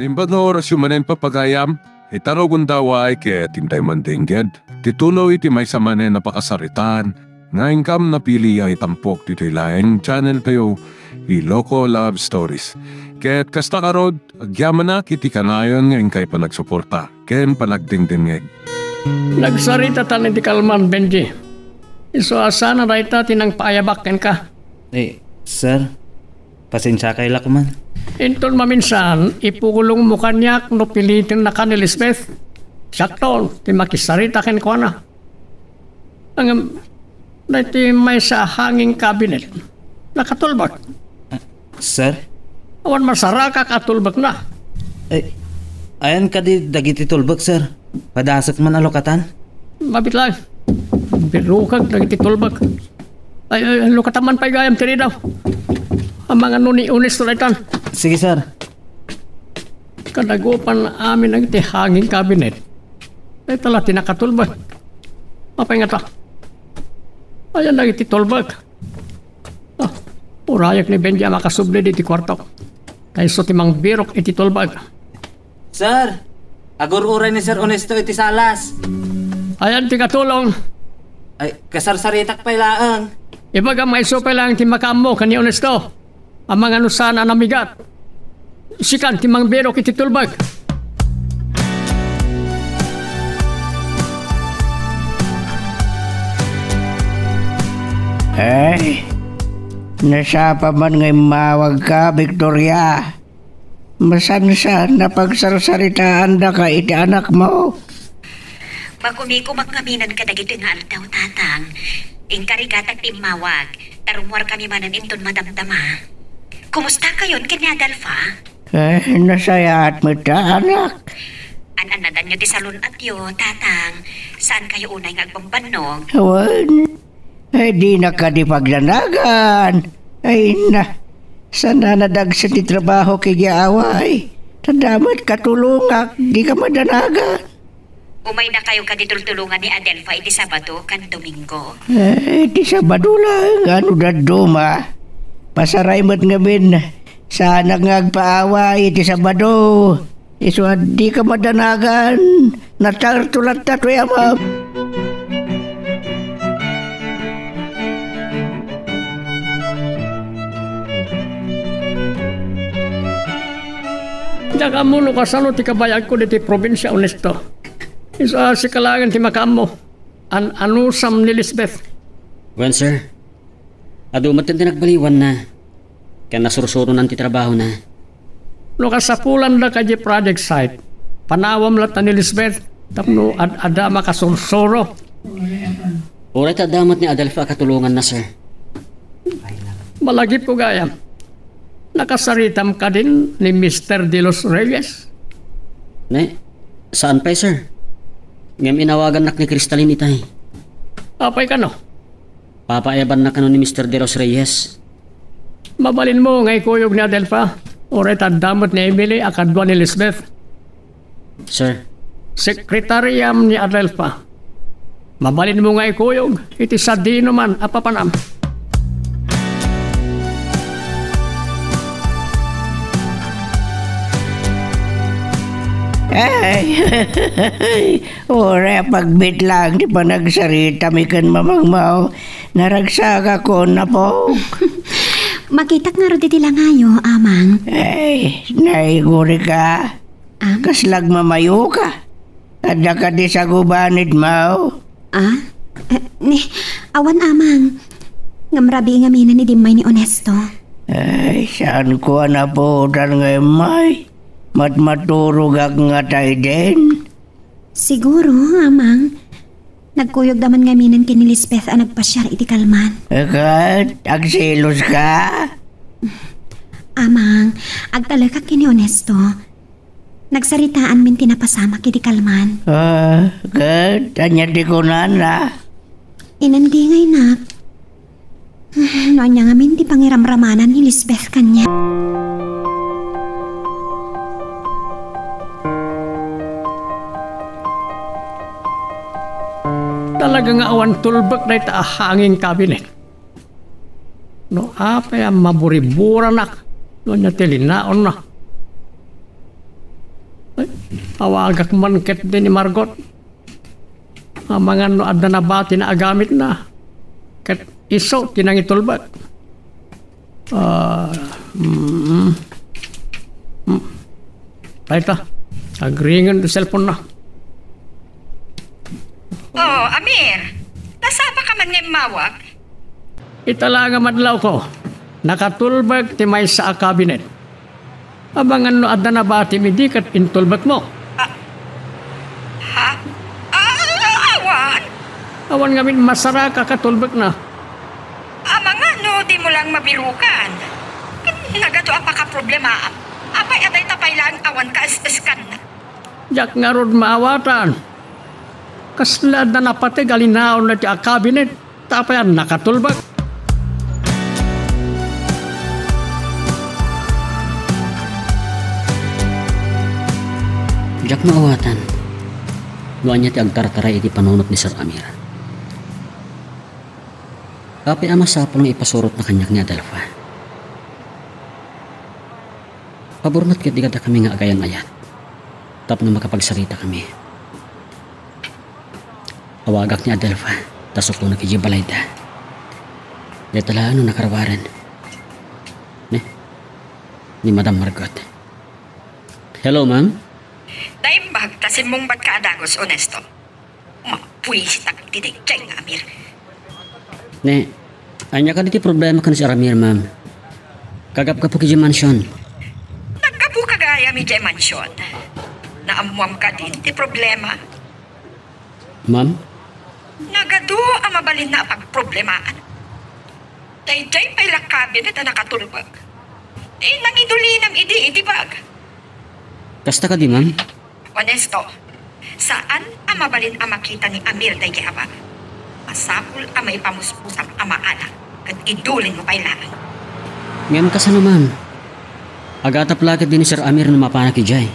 Nimbad na oras yung manen papagayam, itarogon daw ay kaya tintay mandingged. Titulo iti may sa manen napakasaritan, nga ingkam napili ay tampok dito ilayang channel kayo, Iloko Love Stories. Kaya't kasta karod, agyaman na kiti kanayon ngayon kay panagsuporta, ken panagdingdingeg. Nagsarita tanin ti Kalman, Benji. Iso asa na rayta tinang paayabakken ka. Sir, pasensya kay lakman. Inton maminsan, ipukulong mo kanyak no pilitin na ka ni Lisbeth. Sakto, ti makisarita ken ko na. Ang ti may sa hanging cabinet. Nakatulbak. Sir? Awan masara ka katulbak na. Ayan ka di dagiti tulbak, sir. Padasok man alokatan. Mabit lang. Birukag dagiti tulbak. Ay, lukataman pa gayam tiri daw. Ang mga nuni-unis tulitan. Sige, sir. Kadagupan amin ang iti hanging cabinet. Ay tala tinakatulbak. Apay nga ta. Ayan lang iti tulbak. Urayak ni Benji makasubli di ti kwarto. Kayso timang birok iti tulbak. Sir, agur-uray ni Sir Honesto iti salas. Ayan ti katulong. Ay, kasarsaritak pa ilaang. Ibaga may supay lang ti makamo kani Honesto. Ang mga nusana na migat. Sikan timang birok iti tulbak. Ay, nasapa man ngay mawag ka, Victoria. Masan-san na pagsarsaritaan na ka iti anak mo. Magumiko magkaminan ka dagiti nga aldaw, tatang. Ingkarigatag timawag, tarumwar kami manan inton madamdama. Kumusta kayon kini Adalfa? Nasaya at mata, anak. Ananadan nyo ti salon at yo, tatang. Saan kayo unay nga agbambanog? Awan, ay di na ka di paglanagan. Ay na, sana nadagsan ti trabaho kay away. Tandamot katulungak, di ka madanagan. Umay na kayo kaditultulungan ni Adelfa iti Sabado kan Domingo. Ay, di Sabado lang, ano na duma. Pasaray mo't ngamin, sana nga agpaaway iti Sabado. Iso di ka madanagan, natartulat na to'y amam. Daga mo no kasano ti kabayag ko diti probinsya Honesto. Isa si kalangan ti makamo. Anusam ni Lisbeth. Well, sir. Adumat din nagbaliwan na. Kaya nasursuro ti trabaho na. No kasapulan na ka di project site. Panawam lata ni Lisbeth. Tapno ada makasursuro. Oray damat ni Adelfa katulungan na, sir. Malagip ko gaya. Nakasaritam ka din ni Mr. De Los Reyes. Ne? Saan pa, sir? Ngayong inawagan nak ni Cristalin itay. Apay ka no? Papaayaban na ka ni Mr. De Los Reyes. Mabalin mo ngay kuyog ni Adelfa. Oray tandamot ni Emily akadwa ni Lisbeth. Sir. Sekretariam ni Adelfa. Mabalin mo ngay kuyog. Iti sadino man apapanam. Ay, ora pagbit lang di pa nagsarita mi kan mamangmaw. Naragsaga ko na po. Makitak nga ro diti langayo, amang. Ay, naiguri ka. Kaslag mamayo ka. Ada ka di sa gubanid mo. Ni, awan amang. Ngamrabi nga mina ni Dimay ni Honesto. Ay, saan ko na po dan ngay may? Matmaturog ak nga tayo din. Siguro, amang. Nagkuyog daman nga minan kini Lisbeth ang nagpasyar iti Kalman. Akat, agsilos ka? Amang, agtalaka kini Honesto. Nagsaritaan min tinapasama kiti Kalman. Akat, anya di ko na. Inandi ngay nak. Noanya nga min ti pangiramramanan ni Lisbeth kanya. Talaga nga awan tulbak na ita hanging cabinet. No apay ang maburiburan nak. No niya tilinaon na. Awagak man ket din ni Margot. Ang mga no adda na ba tinaagamit na. Ket iso tinangitulbat. Paita, agringan do cellphone na. Oh, Amir. Nasa pa ka man ngayon mawag? Itala nga madlaw ko. Nakatulbag ti may sa kabinet. Abangan no adda na ba ti midikat intulbag mo. Awan. Awan nga min masara ka katulbag na. Mga no, di mo lang mabirukan. Nagato apa ka problema. Apay atay tapay lang awan ka askan. Jak nga rod maawatan. Kasla na napate galinaon na ti kabinet. Tapayan nakatulbag. Jak maawatan. Luan niya ti agtartaray iti panunot ni Sir Amir. Kapi ama sapol nga ipasurot na kanyak ni Adelfa. Pabornot ket di kada kami nga agayan ayat. Tapno makapagsarita kami. Awagak ni Adelfa. Tasok ko na kiji balayda. Detala ano nakarawaran. Ni Madam Margot. Hello, ma'am. Daimbag tasin mong ba't ka adagos, honesto? Mapuisit ang tinigtay nga, Amir. Anya ka diti problema kan si Ramir, ma'am. Kagap ka po kiji mansion. Nagkapu kagaya mi jay mansyon. Naamuam ka din ti problema. Ma'am? Nagado ang mabalin na pagproblemaan. Dayjay pa'y lakabinet na nakatulbag. Nangidulinam idi bag. Kasta ka di, ma'am? Honesto, saan ang mabalin ang makita ni Amir dayjay abag? Masapul ang may pamuspusang amaala at idulin mo pa'y lang. Ngayon ka sana, ma'am. Agata plakit din ni Sir Amir na mapanak ijay.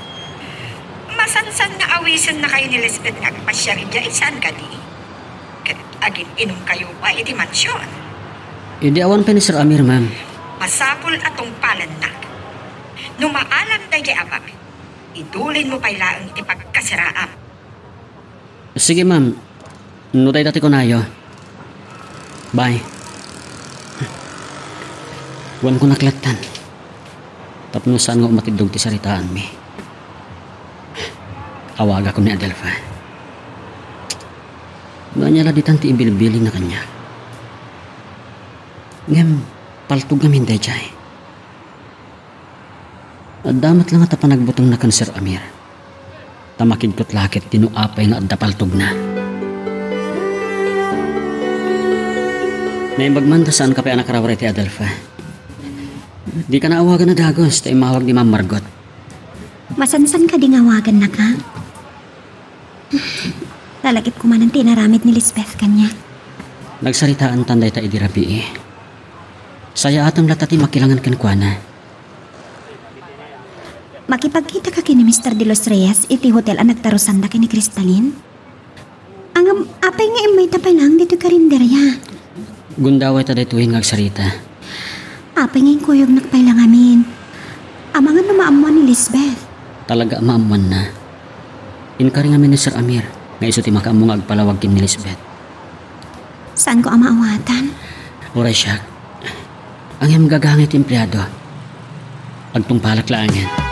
Masansan na awisan na kayo ni Lisbeth nga pasyang ijay, saan ka di? Kat agin inom kayo pa iti mansyon. Hindi awan pa ni Sir Amir, ma'am. Masapul atong palan na. Numaalam dayjay abag, idulin mo pa'y lang iti pagkasiraam. Sige, ma'am. Nutay dati ko na ayo. Bye. Huwag ko naklatan. Tapno saan nga umatidog ti saritaan mi. Awaga ko ni Adelfa. Nanyala di tanti imbilbiling na kanya. Ngem, paltog namin day jay. Damat lang at panagbutong na kan Sir Amir. Tamakid ko't lakit tinuapay nga adda paltog na. Naimbagmanda saan ka pa anak rawari ti Adelfa. Di ka naawagan na dagos tayo mawag ni Ma'am Margot. Masansan ka di ngawagan na ka? Lalakip ko man ang tinaramid ni Lisbeth kanya. Nagsaritaan tanday ta idirabi eh. Saya atang latati makilangan kan kuana. Makipagkita ka kini Mr. De Los Reyes iti hotel ang nagtarusan da kini Crystalline? Ang apay nga imay tapay lang dito karinderya. Gundaway ta day tuwing agsarita. Apay nga yung kuyog nakpay lang amin. Amangan na maamuan ni Lisbeth. Talaga maamuan na. Inkari nga ni Sir Amir. Nga iso ti makaamong agpalawag kin ni Lisbeth. Saan ko ang maawatan? Oray siya. Ang iyang gagangit empleyado. Agtong palaklangan.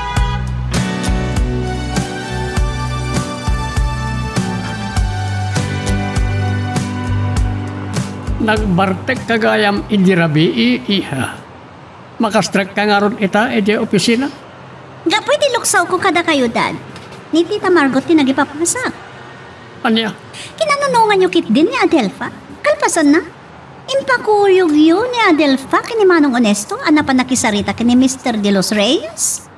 Nagbartek kagayam idirabi iha. Makastrek ka nga ron ita edi opisina. Nga pwede luksaw ko kada kayo, Dad. Ni Tita Margot din nagipapasak. Anya, Kinanunungan niyo kit din ni Adelfa. Kalpasan na. Impakuyog yun ni Adelfa kini Manong Honesto ana pa nakisarita kini Mr. De Los Reyes.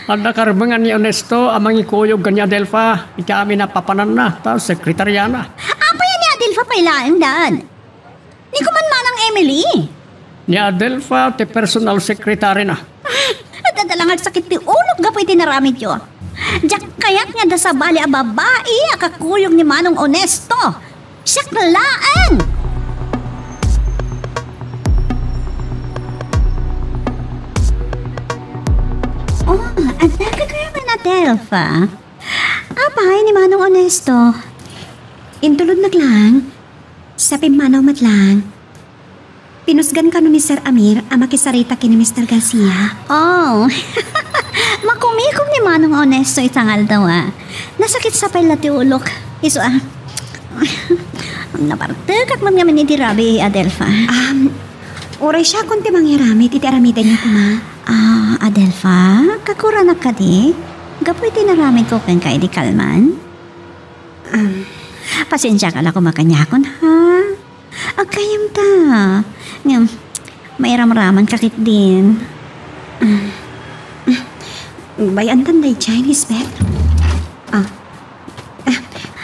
ada karbangan ni Honesto amang ikuyog kanya Adelfa. Ika amin na papanan na, tapos sekretariana. Apa yan ni Adelfa pailaang, Dad? Ni kuman manang Emily. Ni Adelfa, ti personal secretary na. Dadalangan sakit ti ulog gapoy tinaramid yo. Diyak kayak nga da sa bali a babae akakuyog ni Manong Honesto. Siya kalaan. Oh, ada ka kayo ba na Adelfa? Apay ni Manong Honesto. Intulod naglang. Sa pimanaw matlang. Pinusgan ka ni Sir Amir ang makisarita kini Mr. Garcia. Oh, makumikom ni Manong Honesto itangal daw Nasakit sa pala ti ulok. Iso ang napartekak man ngamin iti Rabi, Adelfa. Oray siya kung ti manghiramit, iti aramitan niya kuma. Adelfa, kakuranak ka di? Gapoy tinaramid ko kang ka di kalman? Pasensya ka lang kumakanyakon, ha? Agkayam ta. Ngam, may ramraman kakit din. Bayan tanday Chinese, Beth.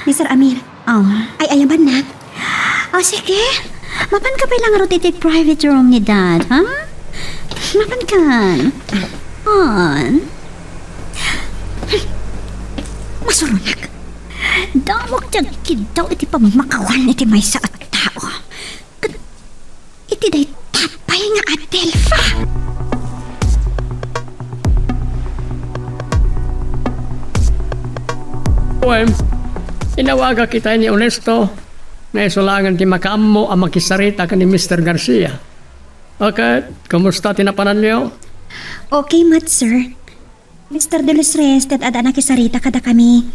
Mr. Amir. Ay, ayaban na. Sige. Mapan ka pa lang rotated private room ni Dad, ha? Mapan ka. Masurunak. Damok tiyag kidaw iti pamakawan iti may sa at tao. Iti day tapay nga Adelfa. Well, inawaga kita ni Honesto na isulangan ti makaammo ang makisarita ka ni Mr. Garcia. Okay, kumusta tinapanan niyo? Okay, Mat, sir. Mr. De Los Reyes, at ada nakisarita kada kami.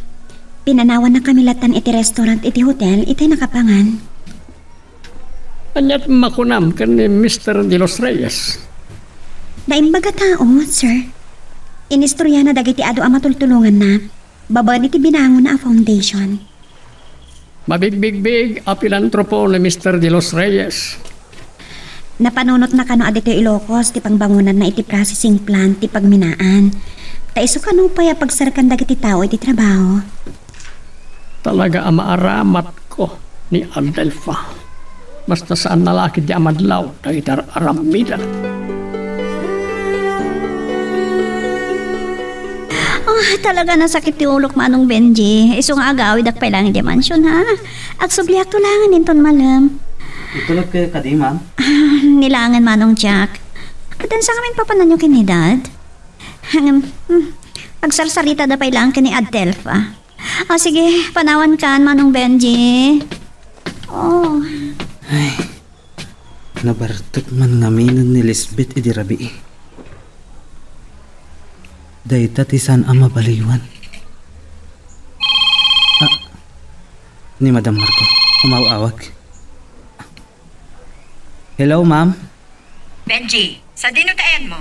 Pinanawan na kami latan iti restaurant, iti hotel, iti nakapangan. Anyat makunam ka ni Mr. De Los Reyes. Naimbaga tao, sir. Inistorya na dagiti ado ang matultulungan na. Baba iti binangon na a foundation. Mabigbig-big a pilantropo ni Mr. De Los Reyes. Napanunot na kano adito Ilocos ti pangbangunan na iti processing plant ti pagminaan. Taiso kano pa ya pagsarkan dagiti tao iti trabaho. Talaga ang maaramat ko ni Adelfa. Basta saan nalaki di amadlaw na itar-aramida. Talaga nasakit ti ulok Manong Benji. Iso nga agawid ak pailangan di mansyon, ha? Agsubliak tulangan inton malam. Itulog kayo kadi, ma'am? Nilangan Manong Jack. Katan sa kamin papanan nyo kini Dad? Pagsarsarita da pailangan kini Adelfa. Sige, panawan kan Manong Benji. Ay, nabartok man ngaminon ni Lisbeth iti rabi. Dayta tisan ang mabaliwan. Ni Madam Marco, umawawag. Hello, ma'am. Benji, sa dinutayan mo?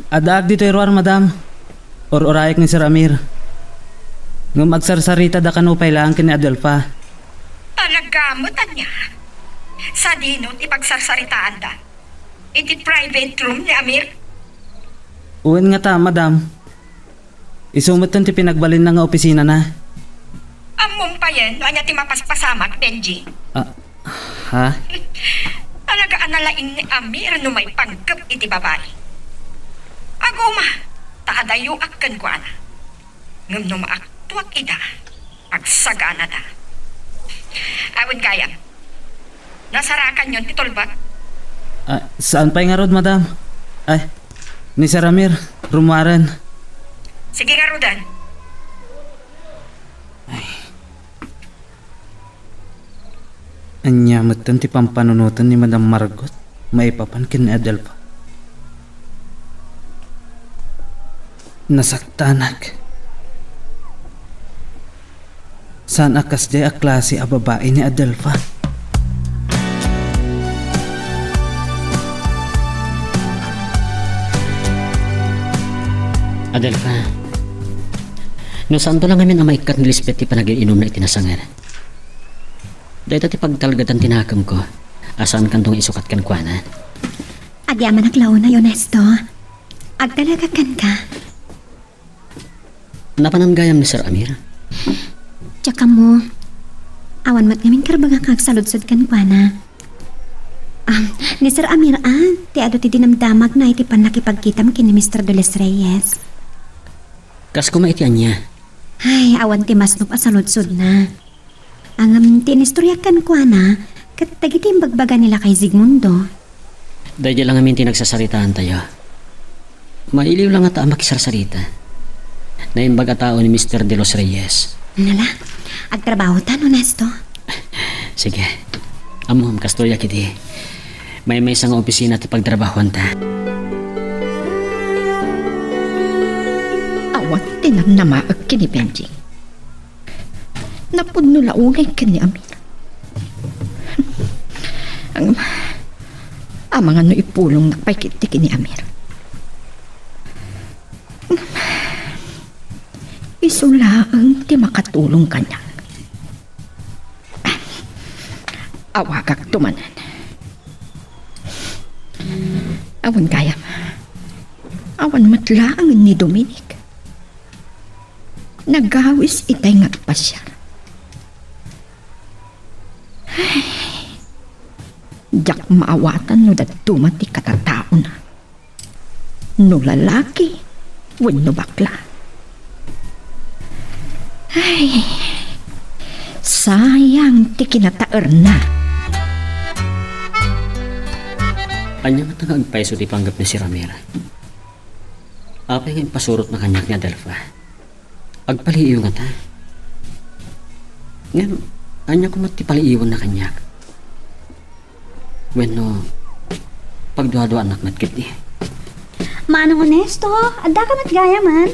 Adaag dito iruar, madam. Or-orayek ni Sir Amir. Ngum agsarsarita da kanupay lang kini Adelfa. Talagamutan niya. Sa dinot ipagsarsaritaan da. Iti private room ni Amir. Uwan nga ta, madam. Isumot ti pinagbalin na nga opisina na. Among pa yan, anya ti mapaspasamak, Benji. Ha? Talaga analaing ni Amir no may panggap iti babae. Aguma, takadayo akan ko ana. Ngam no maaktuak ida, pagsagana da. Awin kaya. Nasarakan yun, titulba. Saan pa nga rod, madam? Ay, ni Sir Amir, rumaran. Sige nga, Rodan. Anyamatan ti pampanunutan ni Madam Margot, maipapan kin ni Adelfa. Nasaktanak. Saan akas di a klase a babae ni Adelfa? Adelfa, no saan to lang amin ang maikat ni Lisbeth ti panagiinom na itinasangan. Dahil ti pagtalgatan tinakam ko, asaan kantong isukat kan kuana. Agyaman ang launa, Honesto. Agdalaga kan ka. Napananggayam ni Sir Amir. Tsaka mo, awan mat ngamin karbaga kag saludsod kan kuana. Ni Sir Amir, ti ado ti dinamdamag na iti pan nakipagkitam kini Mr. De Los Reyes. Kas kumaitian niya. Ay, awan ti masnop a saludsod na. Ang tinistoryakan ko na, katagiti yung bagbaga nila kay Zigmundo. Dahil lang amin tinagsasaritaan tayo. Mailiw lang ata ang makisarsarita. Naimbaga tao ni Mr. De Los Reyes. Nala, agtrabaho tan, Honesto. Sige. Amom, kastorya kiti. May isang opisina ti pagtrabahoan ta. Awat tinamnamaag kini Benji. Napudno laungay kini Amir. Ang mga no ipulong nakpaikiti kini Amir. Isulaang ti makatulong kanya. Awagak tumanan. Awan kayam. Awan matlaang ni Dominic. Nagawis itay nga pasyar. Diyak maawatan no daduma ti katatao na. No lalaki, wenno bakla. Ay, sayang ti kinataer na. Anya nga tagagpaiso ti panggap ni si Ramira. Apay nga pasurot na kanyak ni Adelfa. Agpaliiw nga ta. Ngayon, anya ko matipaliiwan na kanyak. Bueno, pagduha-duha anak matkit ni. Manong Honesto, adda ka matgaya man.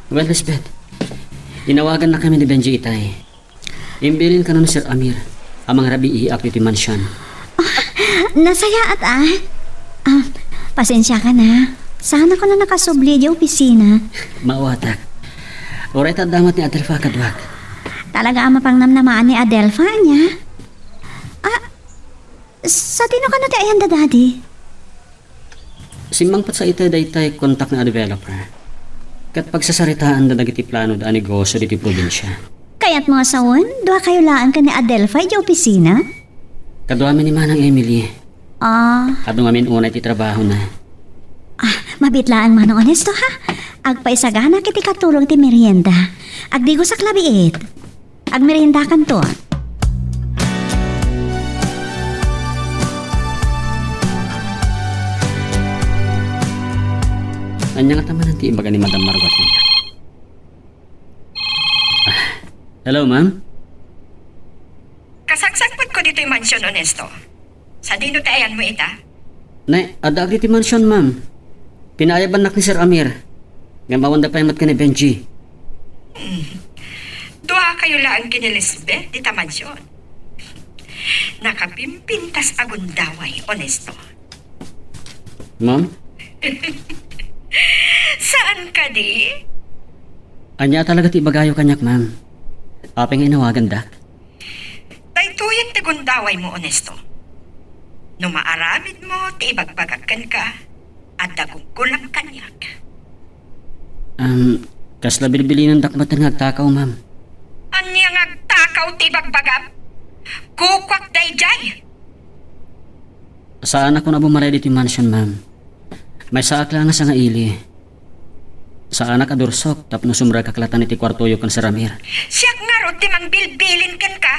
Well, Lisbeth, inawagan na kami ni Benji Itay. Imbilin ka na ni Sir Amir, ang mga rabi iak ti mansyon. Nasaya at pasensya ka na. Sana ko na nakasubli di opisina. Maawatak. Oray ta damat ni Adelfa kadwag. Talaga ang mapangnamnamaan ni Adelfa niya. Sa tino ka na ti ayanda, Daddy? Simbang pat sa ita daytay kontak na developer. Kat pagsasaritaan na nagiti plano da negosyo diti probinsya. Kaya't mga sawon, duha kayo laan ka ni Adelfa di opisina? Kadwa mi ni Manang Emily. Adong amin unay ti trabaho na. Mabitlaan Manong Honesto ha. Agpaisagana kiti katulong ti merienda. Agdigo sa klabiit. Agmerienda kan to. Anya nga taman ti imbaga ni Madam Margot niya. Hello, ma'am? Kasagsagpot ko dito yung mansyon, Honesto. Sa dino tayan mo ita? Nay, adag diti mansyon, ma'am. Pinayaban nak ni Sir Amir. Nga mawanda pa yung mat ka ni Benji. Dua kayo lang kini Lisbeth dita mansyon. Nakapimpintas agundaway, Honesto. Ma'am? Saan ka di? Anya talaga ti bagayo kanyak, ma'am. Apeng inawagan dak. Daytoyan ti gundaway mo, Honesto. No maaramid mo, ti ibagbagakan ka, at dagong kulang kanyak. Kasla bilbili ng dakmatan nga agtakaw, ma'am. Anya nga agtakaw ti ibagbagap? Kukwak dayjay. Saan ako na bumaray dito yung mansion, ma'am? May saak lang sa nga ili. Sa anak adursok, tapno sumra kaklatan iti kwartoyo kan Sir Ramir. Siyak nga ro, ti mangbilbilin kan ka.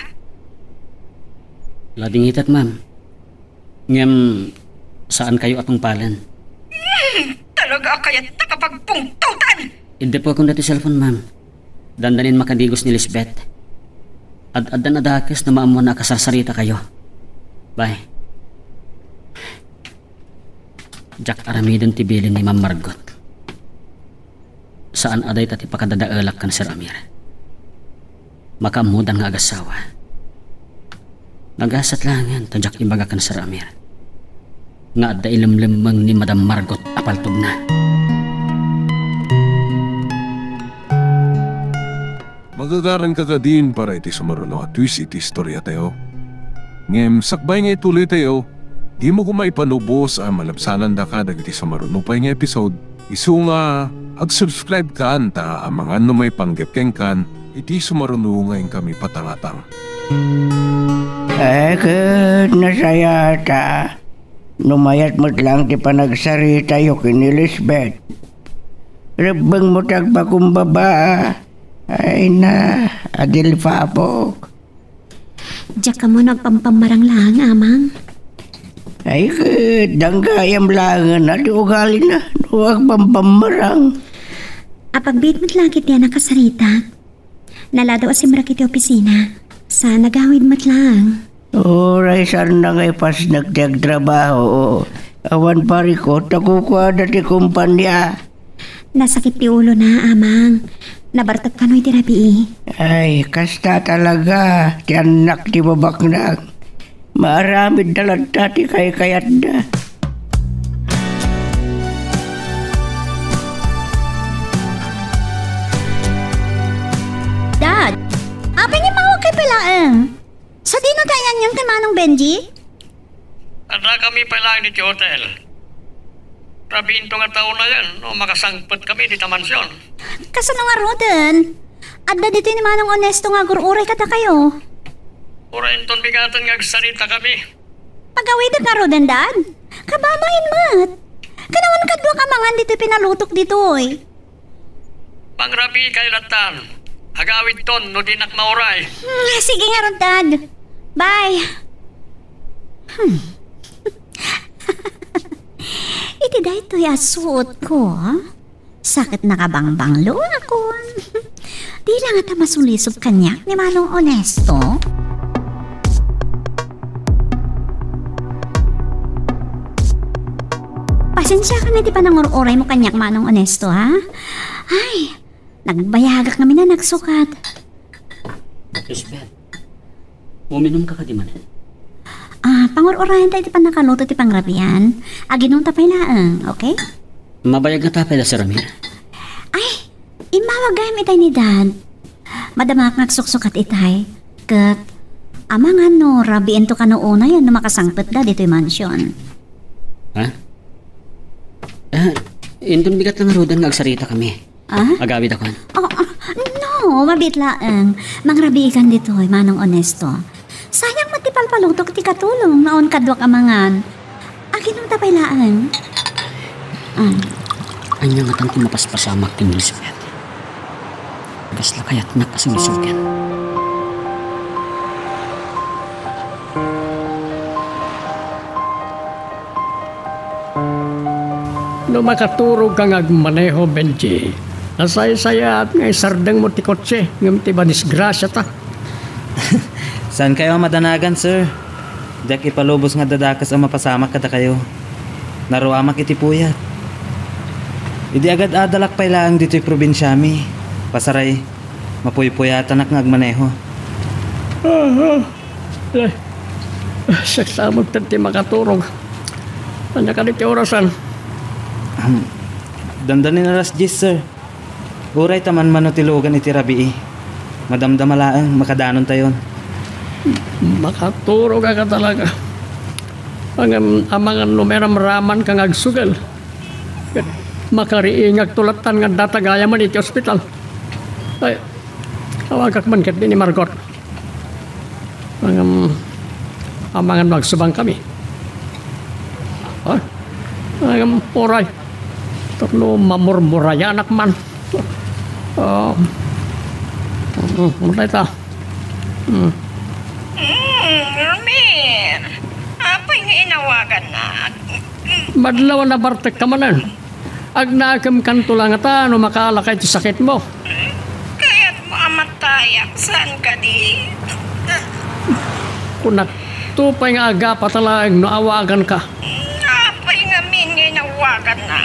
Lading hitat, ma'am. Ngem, saan kayo atong palan? Talaga kaya't nakapagpungtutan. Hindi po akong dati cellphone, ma'am. Dandanin makadigos ni Lisbeth. Ad-adan adakes na maamo na kasarsarita kayo. Bye. Jack aramidon tibilin ni Ma'am Margot. Saan aday tati pakadadaelak kan Sir Amir. Makamudan nga agasawa. Nagasat lang yan, tajak ibaga kan Sir Amir. Nga adda ilimlimang ni Madam Margot apaltog na. Magagaran ka din para iti sumaruno at twist iti istorya tayo. Ngem, sakbay nga ituloy tayo. Di mo kumay panubos ang malabsanan da ka dagiti sumaruno pa nga episode. Isu nga, ag-subscribe ka anta ang mga may panggepkeng kan, iti sumaruno ngayon kami patangatang. Good na saya ta. Numayat mo't lang ti panagsarita yo kini Lisbeth. Rabang mo tagpakumbaba. Ay na, Adelfa po. Diyak ka mo nagpampamarang lang, amang. Ay good, danggayam langan na di ugali na. Huwag pampamarang. Apagbit mo't langit niya nakasarita. Naladaw asim rakit ti opisina. Sa nagawid mo't lang. Oray, saan na ngay pas nagtagtrabaho? Awan pari ko, takukuha na ti kumpanya. Nasakit ti ulo na, amang. Nabartag ka no'y tirabi. Ay, kasta talaga. Ti anak ti babaknag. Maramid dalanta ti kayat na. Dad, apay ni mawag kay palaang. Sa dino tayan yan kay Manong Benji? Ada kami pala ni hotel. Rabinto nga taon na yan, no, makasangpot kami di tamansion. Kasano nga roden? Adda dito ni Manong Honesto nga gururay kata kayo. Urainton bigatan nga sarita kami. Pagawid nga roden, Dad. Kabamain mat. Kanawan ka dua kamangan dito pinalutok dito eh. Pangrabi kay latan. Agawid ton, no dinak mauray. Sige nga ron, Dad. Bye. Iti da ito'y asuot ko. Sakit na kabangbanglo ako. Di lang ata masulisog kanyak ni Manong Honesto. Pasensya ka na di pa nangururay mo kanyak Manong Honesto, ha? Ay, nagbayagak kami na nagsukat. Lisbeth, uminom ka di man. Pangururayan tayo ti panakaluto ti pangrabian. Aginong tapay laang, okay? Mabayag na tapay da si Ramir. Ay, imawagay itay ni Dad. Madamak nagsuksok at itay. Kat, amangan no, rabiin to ka noona yan na makasangpet da dito'y mansion. Ha? Indon bigat lang rodan nga agsarita kami. Agawid ako. No, mabit laang. Mangrabiikan dito'y Manong Honesto. Sayang matipalpalutok ti katulong naon kadwak amangan. Aginong tapay laang. Anya nga tanti mapaspasamak ti Elizabeth. Gasla kayat nakasusugan. No makaturog kang agmaneho, Benji. Nasaya-saya at ngay sardang mo ti kotse. Ngam ti ba disgrasya ta. Saan kayo madanagan, sir? Dak ipalubos nga dadakas ang mapasamak kada kayo. Naruamak iti puyat. Idi agad adalak pa ilang dito'y probinsyami. Pasaray, mapuypuyatan ak nga agmaneho. Saksamog tanti makaturog. Anya ka ti orasan. Dandanin alas 10, sir. Uray taman manutilugan iti rabii. Madamdamalaang makadanon tayon. Makaturog ka talaga. Ang amangan numeram raman kang agsugal. Makariingag tulatan nga datagaya man iti ospital. Ay, tawagak man kat ni Margot. Amangan magsubang kami. Oray. Terno mamurmuraya anak man. Mulai ta. Ramir, apa yung inawagan na? Madlaw na bartek ka manan. Agnakam kan tulang ata no makalakay ti sakit mo. Kaya't mo amatayak, saan ka di? Kunak tupay nga aga patalag no awagan ka. Apa yung amin nga inawagan na?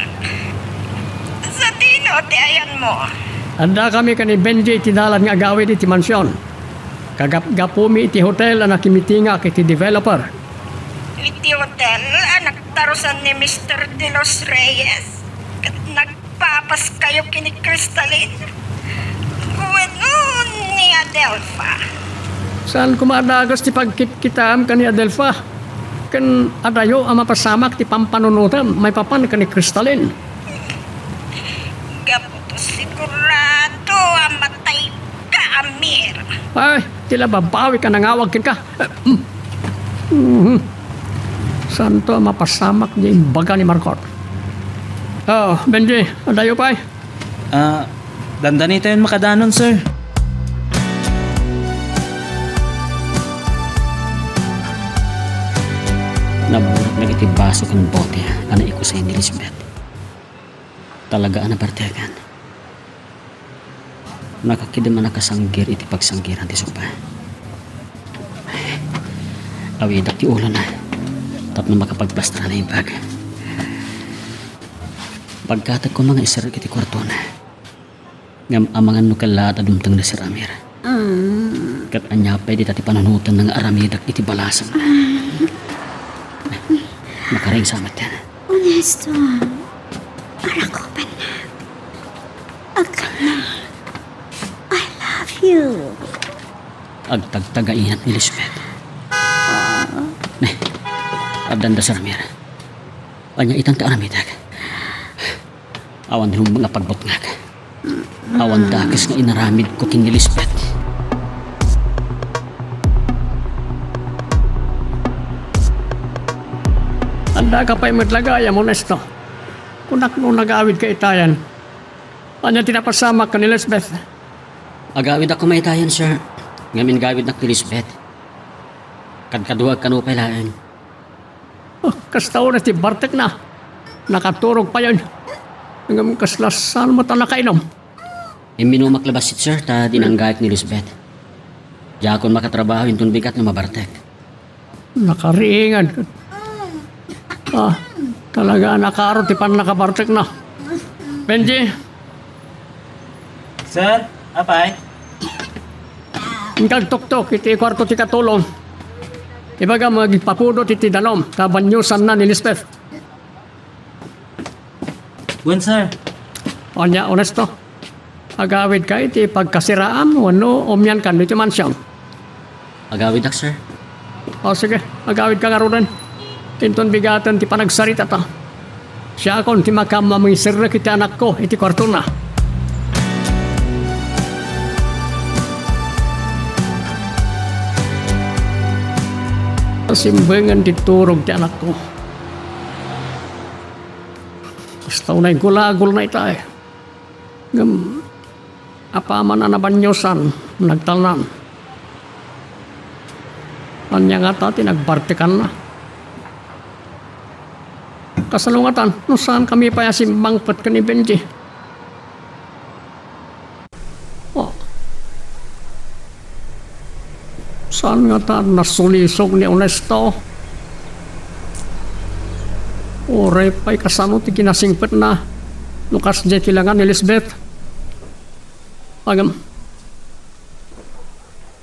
Sa dino, ti ayan mo. Anda kami kani Benji tinalan nga agawid iti mansyon. Kagapgapumi iti hotel na nakimitinga kiti developer. Iti hotel, anak tarusan ni Mr. De Los Reyes. Nagpapas kayo kini Crystalline. Bueno, ni Adelpha. Saan kumadagos ti pagkitkitam kani Adelpha? Kan adayo ang mapasamak ti pampanunutam may papan kani Crystalline. Gaputo sigurado ang matay ka, Amir. Ay, tila babawi ka nangawag kin ka. Saan to mapasamak niya yung baga ni Margot? Benji, adayo pa eh. Dandani tayo makadanon, sir. Naburat na iti baso kang bote ana iko sa Elizabeth. Talaga na bartegan. Nakakidama nakasanggir iti pagsanggiran ti sopa. Awidak ti ulo na. Tapno makapagplastra na yung bag. Pagkatag ko mga isar iti kwarto na. Ngam amangan no kalat adumtang na si Ramir. Kat anyapay di tati panunutan ng aramidak iti balasan. Makaring samat yan. Honesto. Para ko pa na. Akala. I love you. Agtagtagainan ni Lisbeth. Abdanda sa Ramir. Anya itang taaramidak. Awan din mga pagbotngag. Awan dakas nga inaramid ko kin ni Lisbeth. Anda ka pa'y matlagayam, honesto. Kunak mo nag-awid ka itayan. Anya tinapasama ka ni Lisbeth. Agawid ako maitayan, sir. Ngamin gawid na ni Lisbeth. Kadkaduhag ka no pailaan. Oh, kastaw na ti Bartek na. Nakaturog pa yun. Hanggang kaslasan mo ta nakainom. Minumaklabasit, sir, ta dinanggayat ni Lisbeth. Diakon makatrabaho yung tunbigat na mabartek. Nakariingan. Talaga nakaro ti pan nakabartek na. Benji, Sir, apay? ingkag tuktok iti kwarto ti katulong. Ibaga magpapudot iti dalom. Tabanyusan na ni Lisbeth. Wen, sir. Anya, honesto. Agawid ka iti pagkasiraam wano umyan kan iti mansyon. Agawid ak, sir. O sige, agawid ka nga rin. Tinton bigatan ti panagsarita ta. Siya akong ti makamamisirra kiti anak ko iti kwarto na. Simbengan diturog ti anak ko. Gusto na yung gulagol na ita eh. Apaman na nabanyosan, nagtalnan. Anya nga tati, nagbartikan na. Kasalungatan, no saan kami pa simbangpat ka ni Benji? Oh. Saan nga ta nasulisog ni Honesto? Oray pa'y kasano ti kinasingpet na lukas di tilangan ni Lisbeth. Agam,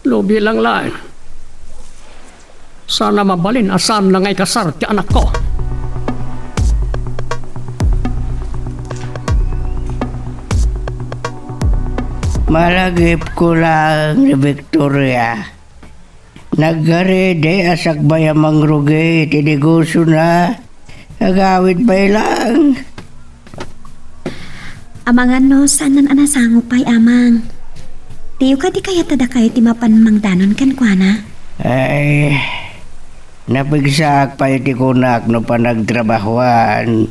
lobi lang lain. Sana mabalin asan na ngay kasar ti anak ko. Malagip ko lang ni Victoria. Naggarede asak bayamang rugi, tinegosyo na. Agawid pa lang. Amangan no, saan nan anasango pa'y amang. Tiyo ka di kaya tada kayo ti mapanmangdanon kan kwa na? Ay, napigsak pa iti kunak no panagtrabahuan.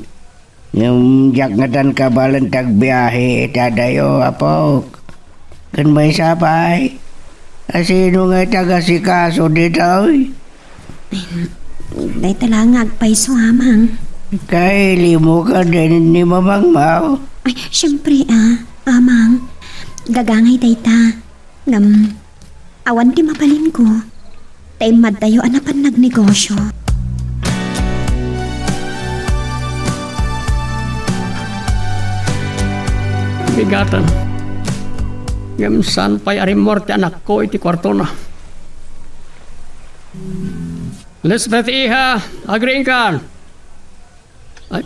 Yung jakngatan ka balang tagbiyahe, tadayo, apok. Kan may sapay. Asino nga taga-sikaso dito? Day talang agpaiso amang. Kay limo ka din ni Mamang Mau. Ay, syempre amang. Gagangay day ta. Awan ti mapalin ko. Tay madayo anapan nagnegosyo. Bigatan. Saan pa'y arimor ti anak ko iti kwarto na. Lisbeth iha, agreeing ka. Ay,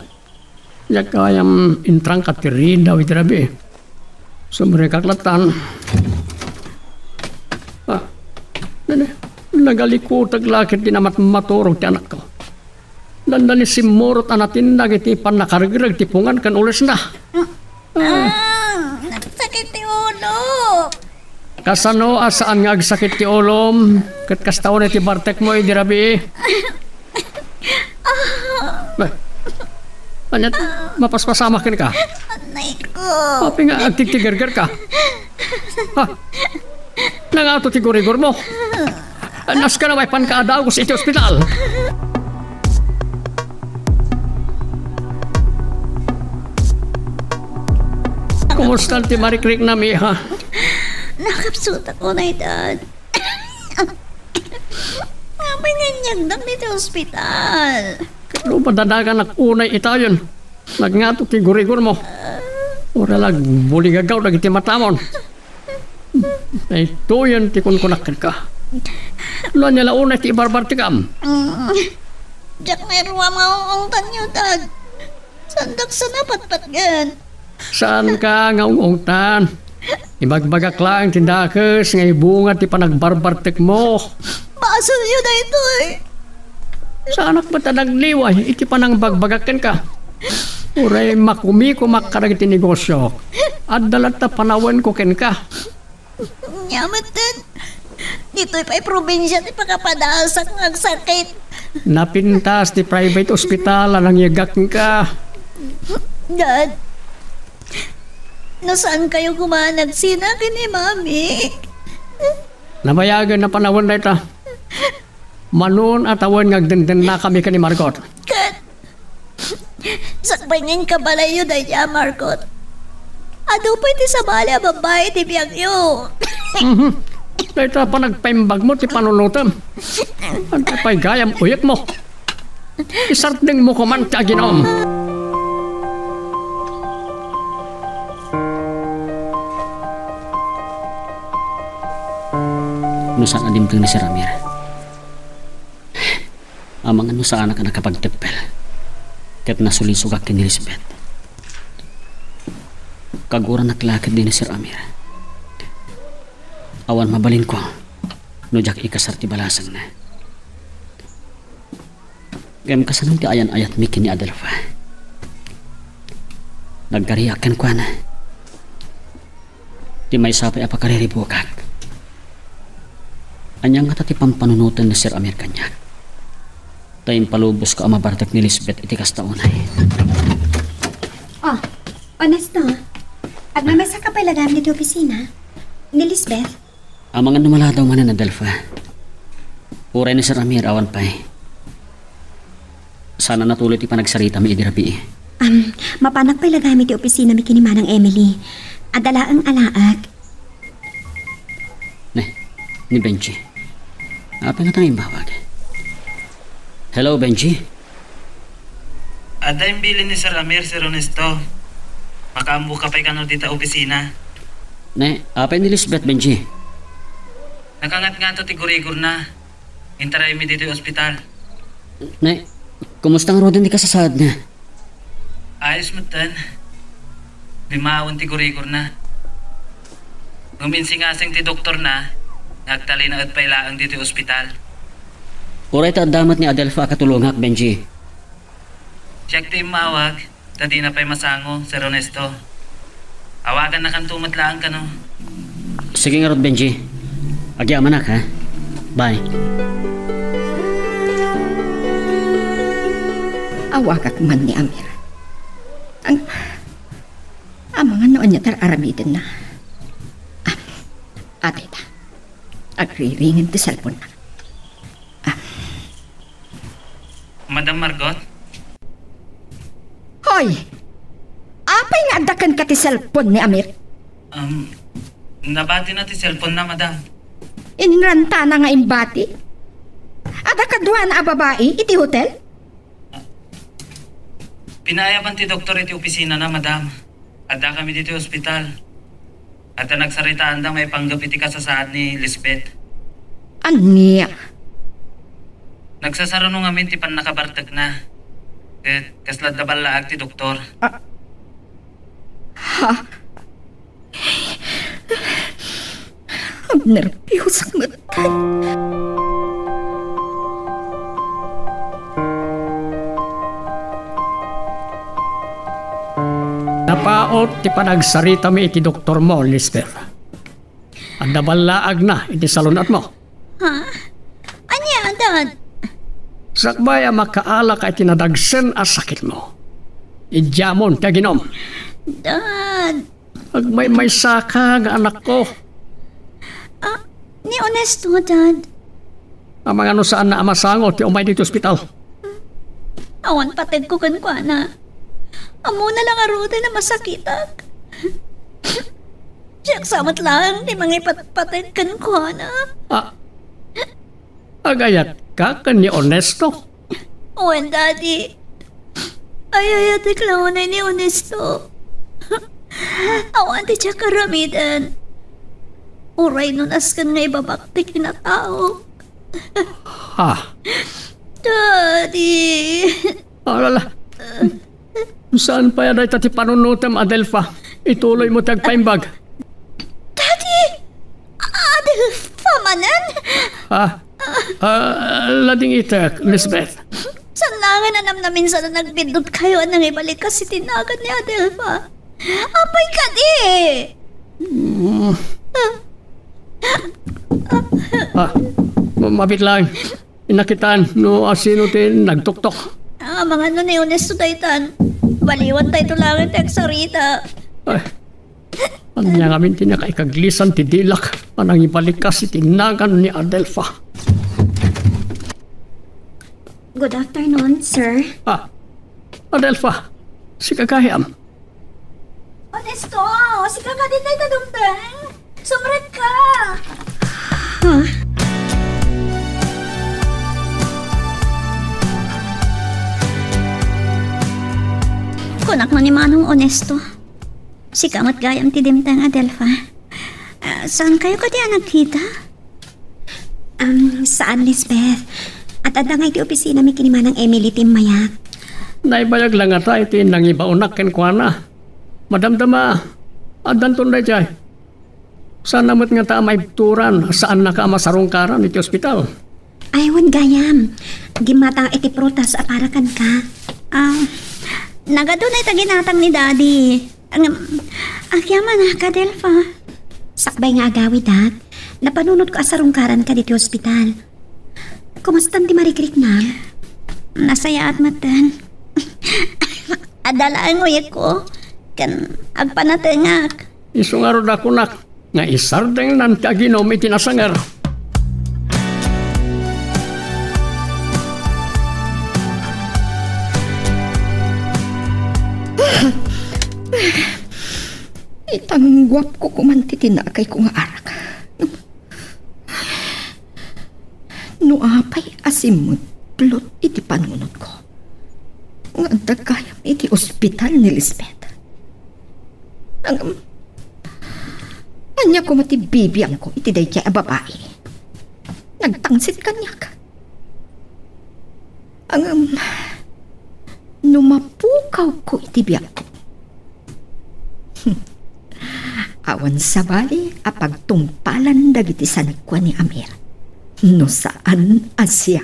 yak kayam intrang katirin daw iti rabi. Sumbre kaklatan. Nagalikutag lakit di namat maturog ti anak ko. Dandani simurot anatin iti panakarigirag tipungan kan ulis na. Nagsakit ti ulo. Kasano asaan nga agsakit ti ulom? Kat kastaw na ti Bartek mo di rabi. Anyat, mapaspasama ka. Anay ko. Papi nga agtigtigargar ka. Ha? Nangato ti gurigor mo. Anas ka na may pankaadaw sa iti ospital. Kung Kumusta ti Marikrik na ha? Nakapsuta ko na Dad. May nanyagdag dito ospital. Kalo padadagan unay itayon. Nagngato ti gurigor mo. Ora lag buligagaw na iti matamon. Ay tuyon ti kunkunakan ka. Lo niya launay ti barbar ti kam. Diyak may ruwa maungungtan niyo, Dad. Sandak sa napatpatgan. Saan ka ngaungungtan? Ibagbagak lang tindakes ngay bunga ti panagbarbartek mo. Basol niyo na ito eh. Sa anak ba nagliway, iti panang bagbagakan ka. Uray makumi ko makarag ti negosyo. At dalat na panawan ko ken ka. Nyamat din. Dito'y pa'y probinsya ti pagkapadasak ng sakit. Napintas ti private hospital anang yagak ka. Dad, nasaan kayo kumanag sinakin ni Mami? Namayagan na panahon na ito. Manon at awan ngagdenden na kami ka ni Margot. Kat, sakbangin ka balayo na niya, Margot. Ado pa iti sa bala babae ti biyag yo. Ito pa nagpaimbag mo ti panunutam. Ang kapay gayam uyat mo. Isarting mo kuman ti aginom. Nusan adimtang ni Sir Amir. Amang ano sa anak na nakapagtepel. Ket nasulisugak ni Elizabeth. Kaguran naklakad din ni Sir Amir. Awan mabalin ko. Nujak ikasar ti balasang na. Gayam kasanong ti ayan-ayat miki ni Adelfa. Nagkariyakan ko na. Ti may sapay apakariribukak. Anyang nga ti pampanunutan ni Sir Amir kanyak. Tayong palubos ka amabartak ni Elizabeth iti kastaunay. Oh, honesto. Agmamasa ka pala dami dito opisina. Ni Lisbeth. Amang ano maladaw man na Delfa. Uray ni Sir Amir awan pa'y. Sana natuloy ti panagsarita mi idirapi. Mapanak pala gamit di opisina mi kinimanang Emily. Adala ang alaag. Ni Benji. Apa nga tayong bawag? Hello, Benji. Ada yung bilin ni Sir Amir, Sir Ernesto. Makaambo ka pa'y kano dita opisina. Ne, apa ni Lisbeth, Benji? Nakangat-ngato ti gurigor na. Hintaray mi dito yung ospital. Ne, kumusta nga rodin di kasasad na? Ayos mo tan. Bimawan ti gurigor na. Guminsing-asing ti doktor na. Nagtali na at pailaang dito yung ospital. Uray ta damat ni Adelfa katulungak, Benji. Siyak ti mawag. Tadi na pa'y masango, Sir Ernesto. Awagan na kan tumatlaan ka no. Sige nga rod, Benji. Agyaman nak, ha? Bye. Awagak man ni Amir. Ang mga noon niya aramidin na. Ate ta. Agriringin ti cellphone na. Madam Margot? Hoy! Apay nga adakan ka ti cellphone ni Amir? Nabati na ti cellphone na, madam. Inranta na nga imbati? Adakadwa na babae iti hotel? Pinayaban ti doktor iti opisina na, madam. Ada kami dito yung ospital. At nagsaritaan da may panggap iti kasasaad ni Lisbeth. Aniya? Nagsasaro nung amin ti pan nakabartag na. Kaslad na balaag ti doktor. Ha? Nervyos ang matay. Napaot ti panagsarita mi iti doktor mo, Lisbeth. Ang nabalaag na iti salunat mo. Ha? Anya, Dad? Sakbay ang makaala ka iti nadagsen a sakit mo. Idyamon ka ginom. Dad? Agmay saka nga anak ko. Ni Honesto, Dad. Ang mga ano saan na amasango ti umay dito ospital. Awan patid ko kan kwa na. Amo na lang aruda na masakitak. Siya samat lang, di mga ipatpatid kan ko na. Agayat ka kan ni Onesto. Owen, Daddy. Ay, tiklaw na ni Honesto. Awan di siya karamidan. Uray nun askan nga ibabaktik na tao. Ha? Daddy. Alala. Saan pa yan ay tati panunutam, Adelfa? Ituloy mo tagpaimbag. Daddy! Adelfa manan? Ha? Lading itak, Lisbeth. Sanlangan na namin sa na nagbindot kayo nang ibalik kasi tinagan ni Adelfa. Apay ka di! Mabit lang. Inakitan, no asino tin nagtuktok. Mga ano ni Honesto Taytan. Baliwan tayo tulangin tayo sa Rita. Ay, ano niya ngamin tinakaikaglisan ti Dilak anang ibalik kasi tinagan ni Adelfa. Good afternoon, sir. Adelfa, si Kakayam. Honesto, si ka din tayo tadumdang. Sumrat ka. Kunak mo ni Manong Honesto. Si kamat gayam ti dimtang Adelfa. Saan kayo kaya nagkita? Saan, Lisbeth? At adang ay ti opisina mi kinimanang Emily Timmayak. Naibayag lang ata iti nang ibaunak ken kuana. Madamdama, adan tunday jay. Saan namat nga ta may turan saan nakamasarungkaran iti ospital? Aywan gayam. Gimatang iti prutas aparakan ka. Nagadunay taginatang ni Daddy. Akyaman na ka, Delfa. Sakbay nga agawi, Dad. Napanunod ko asarungkaran ka dito ospital. Kumustan ti marikrik na? Nasaya at matan. Adalaan mo ko. Kan agpanatengak. Isungaro na kunak. Nga isardeng nan kaginom iti nasangar. Itanggwap ko kumantitinakay ko nga arak. No apay asimot plot iti panunod ko. Nga dagkayam iti ospital ni Lisbeth. Anya ko matibibiyang ko iti day kaya babae. Nagtangsit kanyak. Numapukaw ko iti biyang ko. Awan sa bali apagtungpalan dagiti sanikwa ni Amir. No saan asya.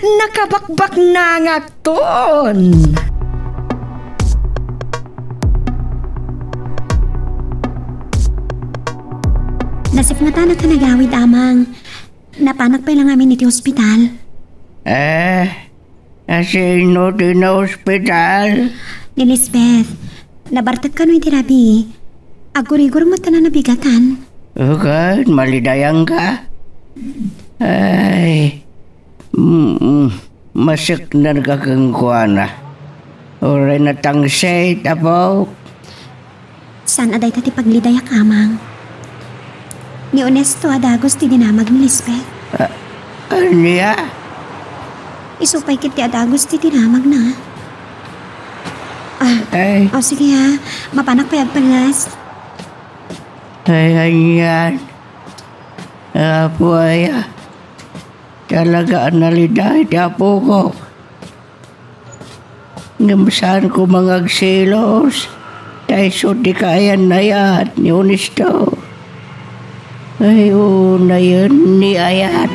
Nakabakbak na nga ton. Nasip nga tanak ka nagawid amang. Napanak pa lang amin iti ospital. Asino din na ospital? Ni Lisbeth, nabartag ka no iti rabi. Agurigur mo ta na nabigatan. Okay, malidayang ka? Ay, masiknan ka kang kuwana. Oray na tangsay, tapo. Saan aday tati paglidayak amang? Ni Honesto adagos ti dinamag ni Lisbeth. Anya? Isupay kit ti adagos ti dinamag na. Ay, Sige ha, mapanak pa palas. ay, anyan. Apo ay, talaga analiday, tapo ko. Ngamsaan ko mga agsilos. Tayo di kayan na yan, ni Honesto. Ay, na yun ni Ayat.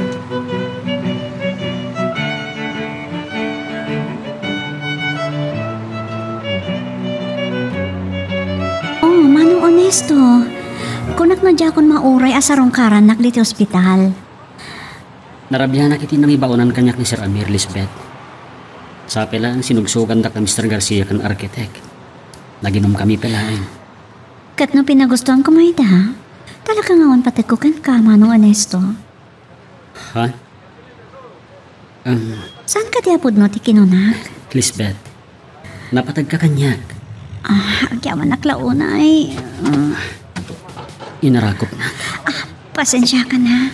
Manong Honesto. Kunak na dyan mauray asarongkaran nak diti ospital. Narabihan na kiti nang ibaunan kanyak ni Sir Amir, Lisbeth. Sa pela ang sinugsugan da ka Mr. Garcia kan architect. Naginom kami pelain. Kat no pinagustuhan ko mo ita, talaga ngawan pati ko kan ka, Manong Honesto. Ha? Saan ka diapod no ti kinunak? Lisbeth, napatag ka kanyak. Agyaman naklaunay. Inarakop na. Pasensya ka na.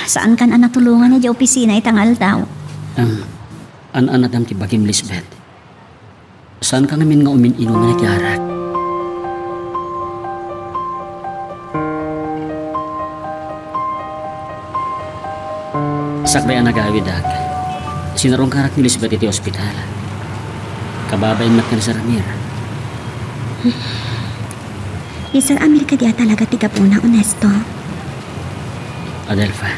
Saan ka na natulungan niya di opisina itangal daw? An-anadam ti Bagim Lisbeth. Saan ka ngamin nga umin-inuman ni Kiarak? Sakbay ang nag-awidag. Sinarong karak ni Lisbeth iti ospital. Kababayin mat ka ni Sir Amir. Ni Sir Amir ka diya talaga tiga po na honesto. Adelfa,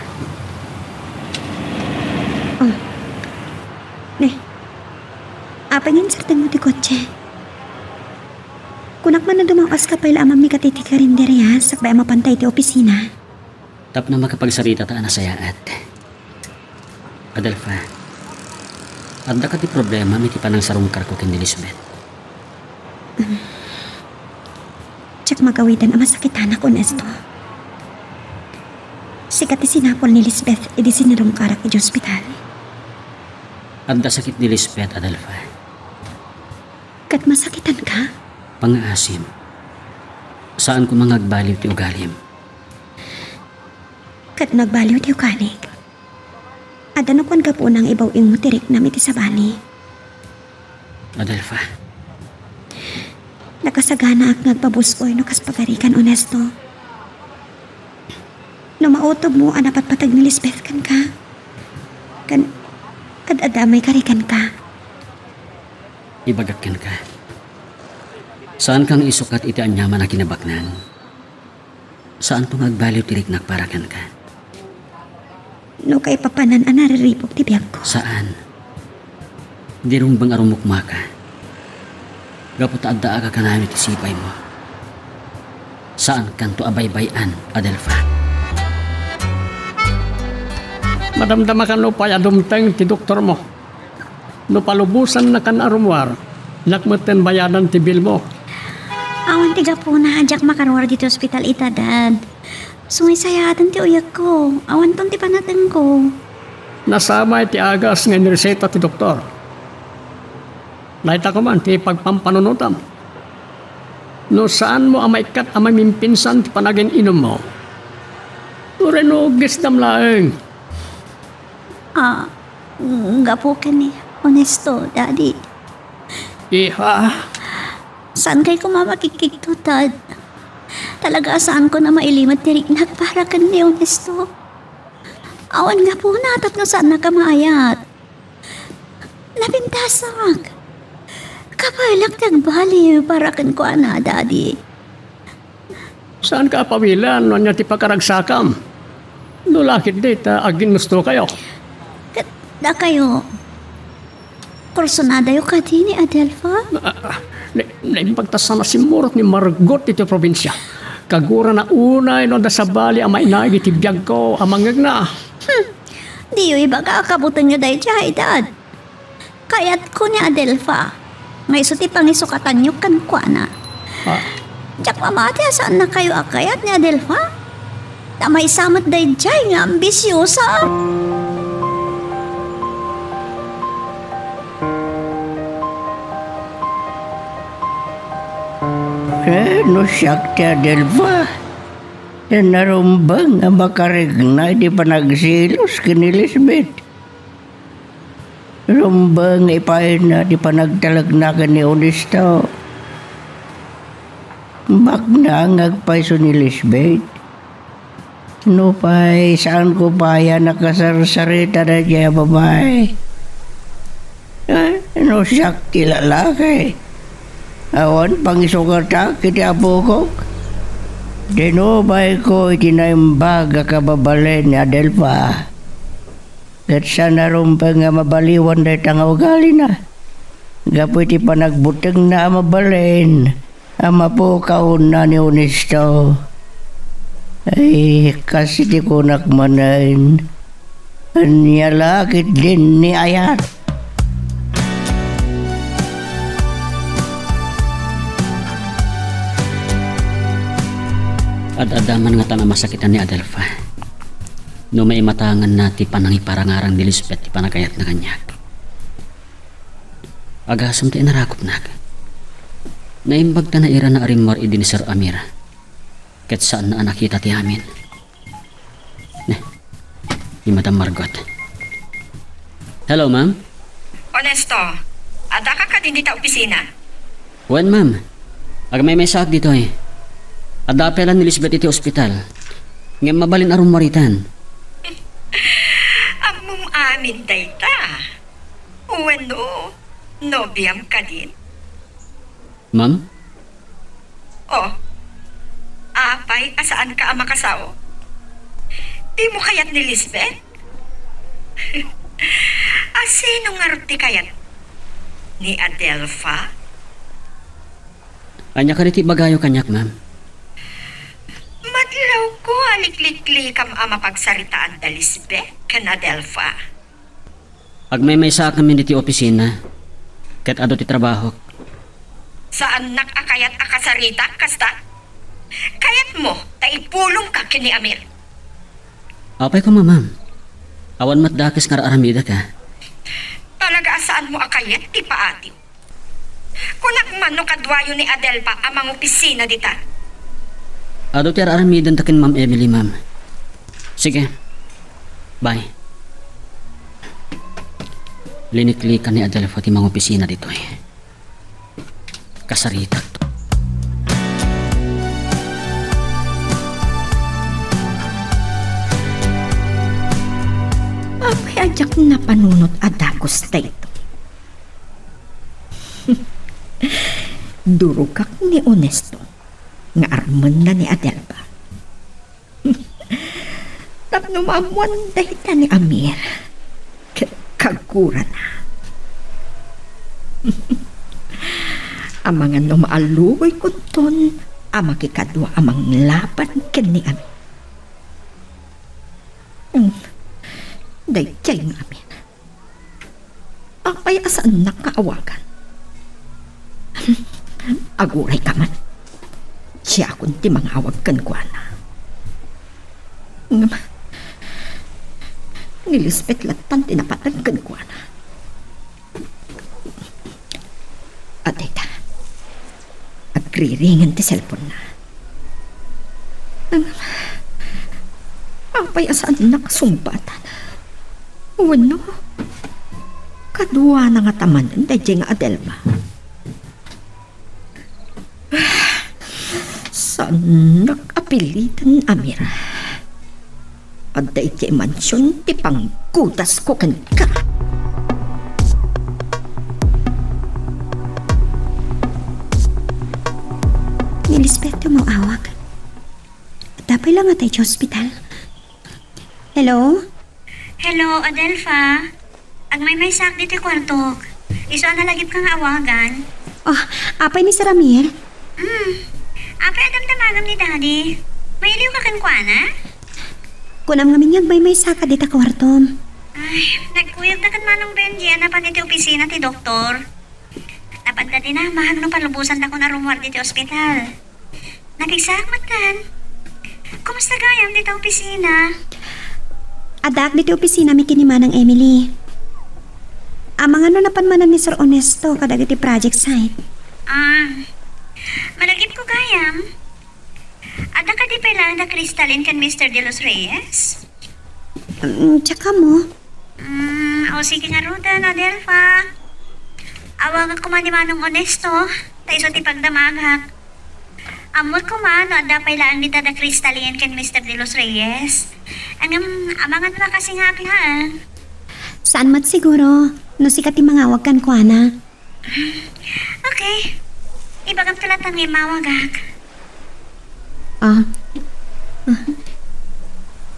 Apangin sir mo ti kotse. Kunak man na dumakas ka pala amang mi katiti ka rin diri ha, sakbay mapantay ti opisina. tap na makapagsarita ta na sayaat. Adelfa, adda ka ti problema mi ti panang sarungkar ko ken ni Lisbeth. Tsak magawitan ang masakitan ako, Nesto. Sikat ti sinapol ni Lisbeth, idi sinirong karak iti ospital. Adda sakit ni Lisbeth, Adelfa. Kat masakitan ka? Pangaasim. Saan ko mangagbaliw ti ugalim? Kat nagbaliw ti ukalig. Ada na kwan ka po nang ibaw ing mutirik na iti sa bani. Adelfa, Nakasagana ak nagpabuskoy no kas pagarikan, Onesto. No mautob mo anapat patag ni Lisbeth kan ka. Kan adamay karikan ka. ibagakkan ka. Saan kang isukat iti anyaman na kinabaknan? Saan to magbaliw ti riknak parakan ka? No kay papanan ang nariripok ti biyag ko. Saan? Di rong bang arumukma ka? Gapot adda aga ka namin ti sipay mo. Saan kanto abaybayan, Adelfa? Madamdama ka no paya dumteng ti doktor mo. No palubusan na kan arumwar, nakmeten bayadan ti bil mo. Awan tiga po na hadyak makarwar dito ospital itadad. Sungay sayatan ti uyak ko. Awan ton ti panateng ko. Nasamay ti agas nga nireseta ti doktor. Naita ko man ti pagpampanunutam. No saan mo amaikat amamimpinsan ti panagin inom mo? Ureno gisdam laeng. Gapo ka ni. Honesto, Daddy. Iha, Saan kay ko mamakikigtutad? Talaga saan ko na mailimat ti riknak para ka ni Honesto? Awan nga po natat no saan nakamayat. Napintasak. Kapailag nagbaliw para kan ko ana, Daddy. saan ka pawilan no niya ti pagkaragsakam? No lakit dita agin gusto kayo. Da kayo. Kursunada yung kati ni Adelfa? Naimpagtasan na simurot ni Margot iti probinsya. Kagura na unay no da sa bali ang mainay iti biyag ko amangag na. Di yung iba kakabutan nyo dahil siya edad. Kayat ko ni Adelfa. Ngay suti pangisukatan nyo kan kwa na. Diyak mamati saan na kayo akayat ni Adelfa? Tamay samat dahil siya nga ambisyosa. No siyak ti Adelfa. Yan narumbang ang makarignay di pa nagsilos kini Lisbeth. Rumbang ipain na di pa nagtalagnakan ni Honesto. Magnangagpay so ni Lisbeth. No pa'y saan ko pa yan nakasarsarita na siya babae. No siyak ti lalaki. Awan pangisukata kiti apukok. Dinubay ko itinaimbag kababalen ni Adelfa. Kat sana rumpa nga mabaliwan dahi tanga ugali na. Gapo iti panagbuteng na mabalen. Amapukaw na ni Honesto. Ay, kasi di ko nakmanain. Anyalakit din ni Ayat. Ad-adaman nga ta na masakitan ni Adelfa. No may matangan na ti panangiparangarang ni Lisbeth ti panagayat na kanyak. Agasam ti inarakop na. Naimbag ta na ira na arimar idi ni Sir Amir. Ket saan na nakita ti amin. Ni Madam Margot. Hello, ma'am. Honesto, ada ka din dito opisina? Wen, ma'am. Agmay may sak dito eh. Adapelan ni Lisbeth iti ospital. Ngayon mabalin aron maritan. Among amin dayta. Uwano, nobiyam ka din. Ma'am? Oh, apay, asaan ka ang makasao? Di mo kayat ni Lisbeth? Asinong arti kayat? Ni Adelpha? Anya ka niti bagayo kanyak, ma'am. Madlaw ko aliklikli kam ama pagsaritaan da Lisbeth kan Adelpha. Agmay may sak kami diti opisina. Ket ado ti trabaho. Saan nakakayat akasarita, kasta? Kayat mo, taipulong ka kini Amir. Apay ko, ma'am. Awan matdakis nga aramida ka. Talaga saan mo akayat, ti paatiw. Kunak man no kadwayo ni Adelpa amang opisina dita. Ado ti aramidan takin Ma'am Emily, ma'am. Sige. Bye. Liniklikan ni Adelpha ti mga opisina dito eh. Kasarita. Apay ajak na panunot adakos dayto. Durukak ni Honesto nga arman na ni Adelba. Tapno maamuan dahita ni Amir. Kagkura na. Amangan no maaluoy ko ton, ama kikadwa amang laban ken ni Amir. Dayjay nga Amir. Apay asaan nakaawagan. Aguray ka man. Siya akong ti mga awag kan kwa na. Ni Lisbeth latan tinapatan kan kwa na. At ita, agriringan ti cellphone na. Apay asaan nakasumbatan. Wano, kadwa na nga taman ng dayjay nga Adelma. Saan nag-apilitan Amira? At dayjay mansyon ti pangkutas ko kan ka. Ni Lisbeth tumawag. Dapat lang nga tayo sa hospital. Hello? Hello, Adelpha. Agmay may sak dito kwarto. Iso na lagip kang awagan. Oh, apay ni Sir Amir? Apay adamdamagam ni Daddy. May iliw ka kankwana? Kunam ngamin may saka dita kwartom. Ay, nagkuyog na kan manong Benji. Napan iti opisina ti doktor. Napan ka din na, mahag no palubusan na ko na rumwar dito ospital. Nakigsakmat kan. Kumusta gayam dito opisina? Adak dito opisina mi kinimanang Emily. Amang ano napanmanan ni Sir Honesto kadag iti project site. Malagip ko gayam. Ada ka di pala na kristalin kan Mr. De Los Reyes? Tsaka mo? O sige nga rudan, Adelpha. Awag ako man ni Manong Honesto. Tayo ti pagdamaghak. Amot ko man, ada pala ang nita na kristalin kan Mr. De Los Reyes. Amangan na kasi nga ha. Saan mat siguro? No sikat ti mangawag kan kwa na. Okay. Ibagam talatang may mawagak.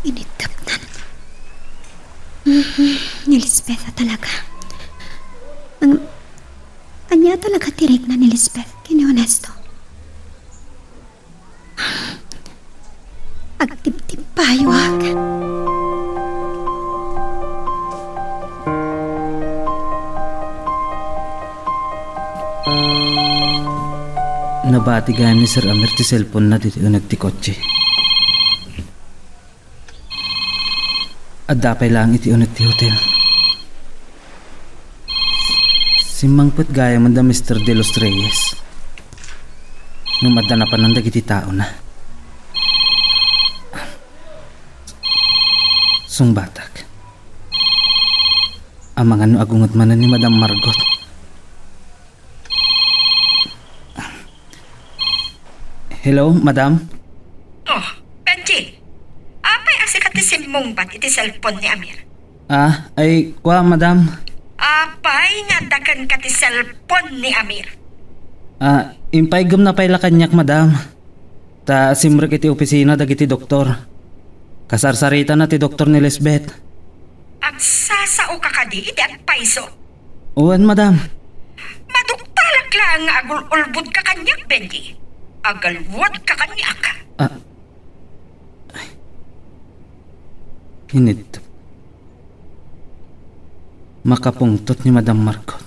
Initapnan. Ni Lisbeth talaga. Anya talaga tirik na ni Lisbeth kini Honesto. Agtip-tip payawag. Nabatigan ni Sir Amir ti cellphone na dito nagtikotse. At dapay lang iti unag ti hotel. Simangput gaya man da Mr. De Los Reyes. Numadana pa ng dagiti tao na. Sungbatak. Ang mga no agungot man ni Madam Margot. Hello, Madam? Oh, Benji. Apay asikat ti simong bat iti cellphone ni Amir. Ay, Madam. Apay nga dakan ka ti cellphone ni Amir. Impaygam na payla kanyak, Madam. Ta simrek iti opisina dagiti doktor. Kasarsarita na ti doktor ni Lisbeth. Agsasao ka kadi iti agpaiso. Uwan, Madam. Maduktalak lang nga agul-ulbud ka kanyak, Benji. Agalwad ka kanyak. Hinit. Makapungtot ni Madam Margot.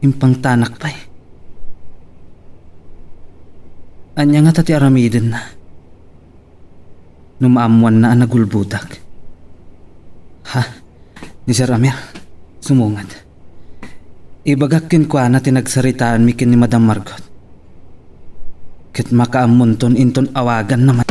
Impang tanak pa eh. Anya nga tati aramidin na. Numaamuan na ang nagulbudak. Ha? Ni Sir Amir, sumungad. Ibagakin ko na tinagsaritaan mikin ni Madam Margot. Kit makaamunton inton awagan naman.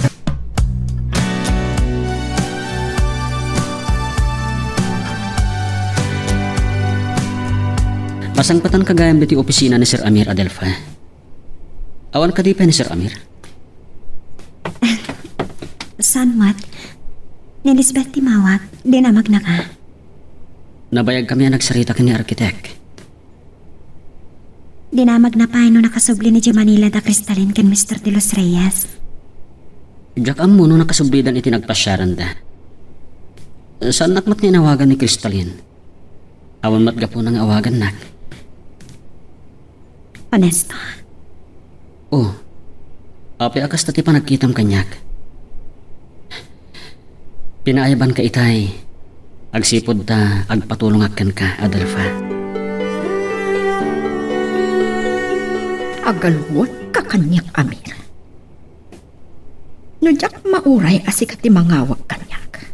Pasangpatan kagayam biti opisina ni Sir Amir Adelfa. Awan ka di pa ni Sir Amir? Sanmat, ni Lisbeth timawag, dinamag na ka. Nabayag kami ang nagsarita ka ni arkitek. Dinamag na pa no nakasubli ni Manila da Cristalin ken Mr. De Los Reyes. Diyak ang muno nakasublidan iti nagpasyaran da. Saan nakmat ni nawagan ni Cristalin? Awan matga po nang awagan nak. Honesto. Oh, api akas tati pa nagkitam kanyak. Pinaayaban ka itay. Agsipod ta, agpatulong akan ka, Adelfa. Agalwot ka kanyak, Amir. Nudyak mauray asikat ti mangawag kanyak.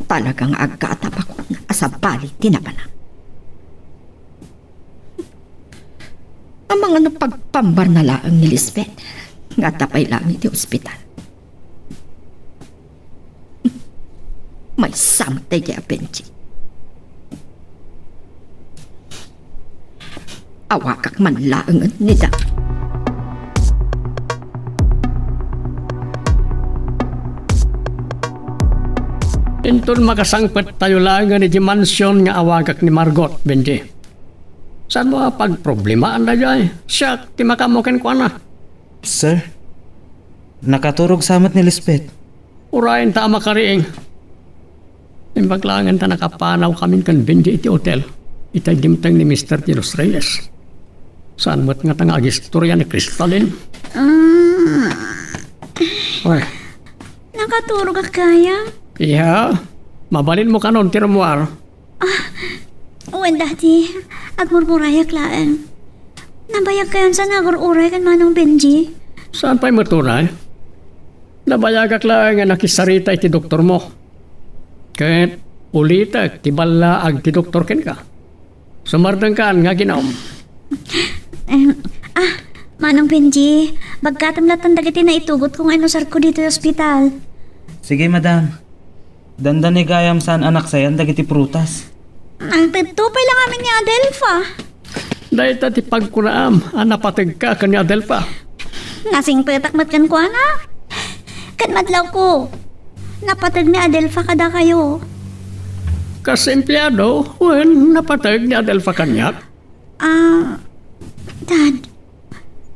Talagang agkaatapakot na asabali tinabanang. Ang mga napagpambar na laang ni Lisbeth nga tapay lang iti ospital. May samtay kaya Benji. Awakak man laang ni da. Inton makasangpet tayo lang ni mansion nga awagak ni Margot, Benji. Saan mo pagproblimaan na dyan? Siya, timakamukin ko na. Sir, nakaturog samat ni Lisbeth. Urayin ta makariing. Imbaglangan ta nakapanaw kami kan Benji iti hotel. Itay dimtang ni Mr. De Los Reyes. Saan mo't nga tang agistorya ni Cristalin? Oy. Nakaturog ka kaya? Iya, mabalin mo ka noon, tirmuar. Uwan dati, agmurmurayak laan. Nabayag kayan sa nagururay kan manong Benji. Saan pa'y matunay? Nabayagak lang nga nakisarita iti doktor mo. Kahit ulitak, tibala ag ti doktor ken ka. Sumardang ka nga ginaom. Manong Benji, bagkatamlatan dagiti na itugot kung ano sarko dito sa ospital. Sige, Madam. Dandan ni gayam saan anak sayan dagiti prutas. Ang tutupay lang amin ni Adelfa. Dahil tati pagkunaam, napatag ka ni Adelfa. Nasing petakmat kan ko, ana. Kan madlaw ko. Napatag ni Adelfa kada kayo. Kasi empleyado, napatag ni Adelfa kanyak. Dad,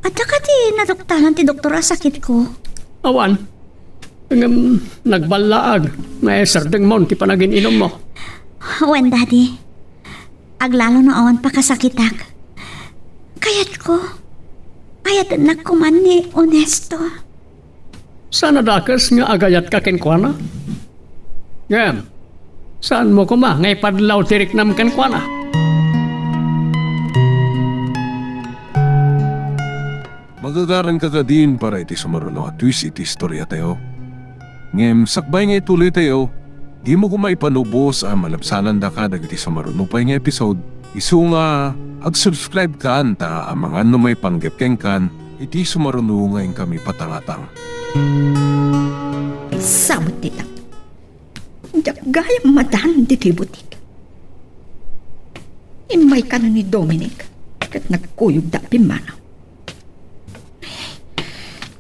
at saka ti nadoktaran ti doktor sakit ko. Awan, nagbalaag, may sardeng mo, ti panagin inom mo. Wen, Daddy. Aglalo na awan pa kasakitak. Kayat ko. Kayat anak ko man ni Honesto. Sana dakas nga agayat ka kenkwana? Ngam, saan mo kuma ngay padlaw tirik nam kenkwana? Magagaran ka din para iti sumarulo at twist iti istorya tayo. Ngem, sakbay nga ituloy tayo. Di mo kumaipanubos ang malabsanan da ka dagiti sa marunupay nga episode. Isu nga Ag-subscribe ka ta ang mga may panggepkeng kan, iti sumarunungayin kami patangatang. Samot tita. Gaya madan dito butik. Imay ka na ni Dominic kat nagkuyog da pimanaw.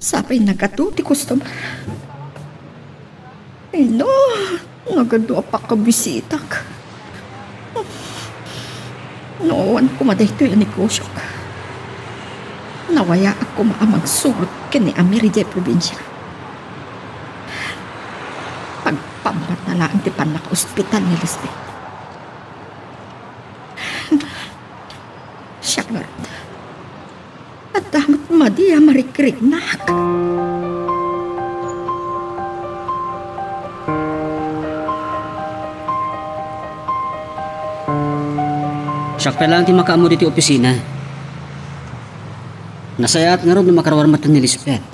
Sapay nagatuti customer. Hello, nagadua pa ka bisitak. Noon kumaday ito yung negosyo ka. Nawaya ako maamang surot kini Amiri de probinsya. Pagpambat na lang di panaka-ospital ni Lisbeth. Siya nga. At damat madiya marikrinak. Siyak pa lang ti makaamo dito opisina. Nasayat nga ron na makarawar matan ni Lisbeth.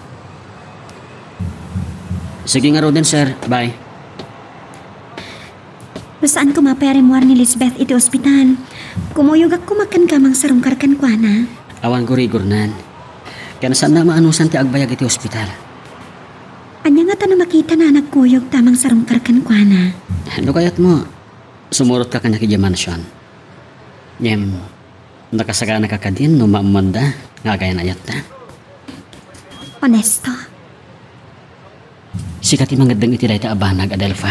Sige nga ron din, sir. Bye. Saan ko mapayaremuar ni Lisbeth iti ospital? Kumuyog ako makan kamang sarong karkan kwa na. Awan ko rigornan. Kaya saan na maanusan ti agbayag iti ospital? Anya nga tanong makita na nagkuyog tamang sarong karkan kwa na. Ano kayat mo? Sumurot ka kanya kaya mansion. Nyem, nakasaka na kakadin no maamanda nga kaya na ayat na. Honesto. Sikati mangadang iti dahi ta abanag, Adelfa.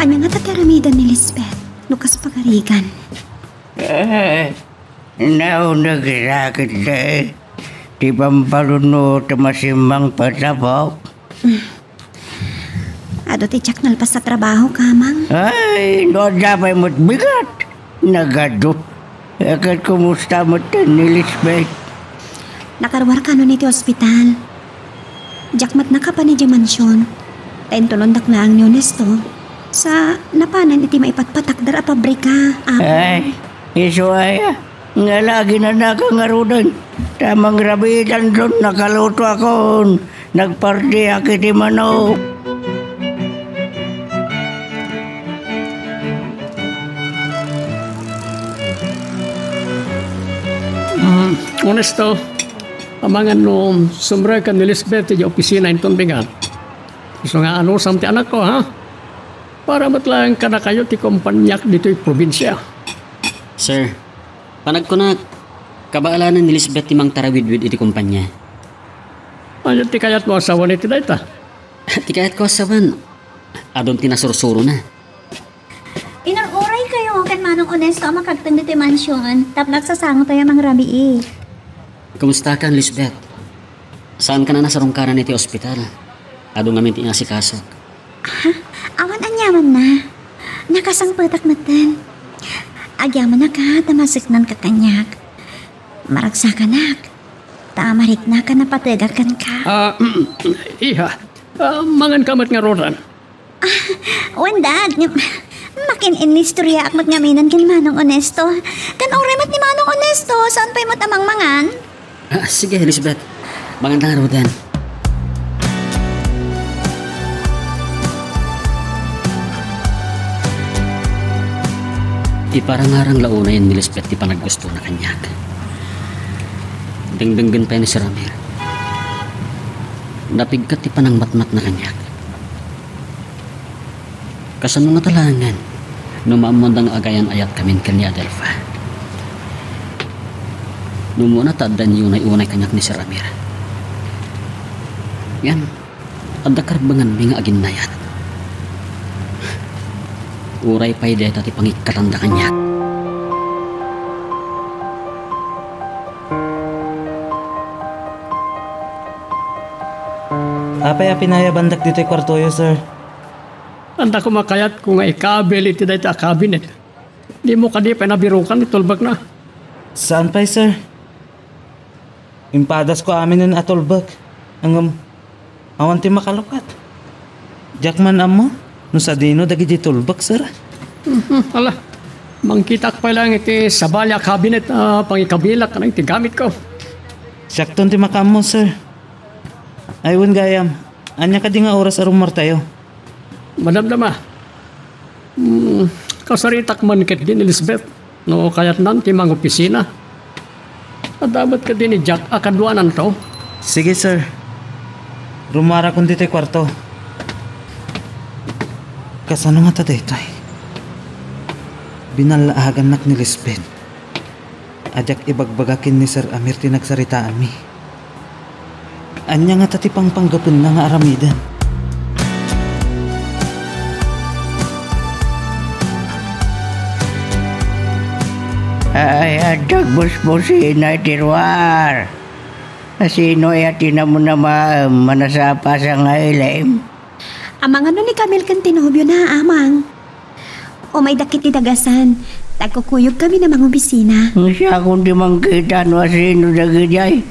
Anya nga tataramidan ni Lisbeth, nukas pagarigan. Nauna gisakit na eh. Di pampaluno tamasimang patabok. Ado ti tsak nalpas sa trabaho kamang. Ay, no dapat mo't bigat. Nagado. Akat kumusta mo ni Lisbeth? Nakarwar ka nun iti ospital. Jakmat na ka pa ni di mansyon. Tayin tulondak na ang ni Honesto. Sa napanan iti maipatpatakdar a pabrika. Ay, iso ay. Nga lagi na nakangarudan. Tamang rabitan doon nakaluto akon. Nagparti akiti manok. Honesto, amangan no sumray ka ni Lisbeth di opisina intong bingan. Gusto nga ano samti anak ko, ha? Para matlang ka na kayo ti kompanyak dito'y probinsya. Sir, panag ko na kabaalanan ni Lisbeth timang tarawid-wid iti kumpanya. Ano ti kayat mo asawa ni Tidayta? Ti kayat ko asawan, adon tinasursuro na. Inang oray kayo kan manong Honesto ang makagtang dito yung mansyon. Tap nagsasango tayo mga rabi eh. Kumusta ka, Lisbeth? Saan ka na nasarungkaran iti ospital? Adong ngamin tinasikaso. Awan anyaman na. Nakasang patak matan. Agyaman na ka, tamasiknan ka kanyak. Maragsa ka nak. Tamarik na ka napatigakan ka. Iha, mangan kamat nga roran. Wandad, makin inistorya akmat nga minan kin manong Honesto. Kan oray mat ni manong Honesto, saan pa'y matamang mangan? Sige, Elizabeth. Magandang araw din. Iparangarang launa yan ni Lisbeth di pa naggusto na kanyak. Dengdenggan pa yan ni Sir Amir. Napigkat di pa ng matmat na kanyak. Kasano nga talangan, numaamandang agayan ayat kamin kan ni Adelfa. Numuna tadan yun ay unay kanyak ni Sir Amir. Yan, ada karbangan mi nga aginayat. Uray pa'y deta ti pangikatanda kanyak. Apay pinayabandak dito'y kwartoyo, sir. Anda ko makayat kung nga ikabel iti dahi ta cabinet. Di mo kadi pa nabirukan, itulbag na. Saan pa'y, sir? Impadas ko amin nun atolbag. Ang awan ti makalukat. Jakman amo, no sa dino dagi di tulbag, sir. Ala, mangkitak pa lang iti sabalya cabinet pangikabilak ka na iti gamit ko. Sakton ti makamo, sir. Ayun gayam, anya ka di nga oras arumar tayo. Madamdama. Kasaritak man ket din Elizabeth. No kayat nan ti mga opisina. At dapat ka din ni Jack akadwanan to. Sige, sir. Rumara kung dito'y kwarto. Kasano nga ta dito'y? Binalaagan nak ni Lisbeth. Adyak ibagbagakin ni Sir Amir tinagsaritaan mi. Anya nga tati pangpanggapin na nga aramidan. Ay, adag bus-busin na tirwar. Sino yatin na mo na manasapa sa ngailim? Amang ano ni Camille kan tinobyo na, amang. O may dakit ni dagasan. Tagkukuyog kami na mga opisina. Siya kung di mangkita no sino dagijay.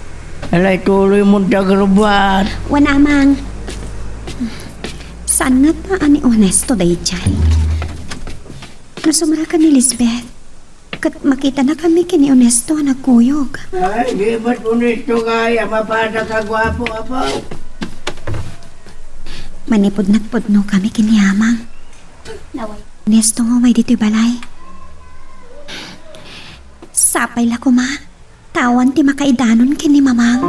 Alay tuloy mong tagrubat. Wana, amang. Saan nga ta ani honesto day chay? Nasumara ka ni Lisbeth. Kat makita na kami kini honesto na kuyog. Ay, di ba't honesto kaya? Mapata ka gwapo, apaw. Manipod-napod no kami kini amang. Honesto nga may dito'y balay. Sapay la ko ma. Tawan ti makaidanon kini mamang.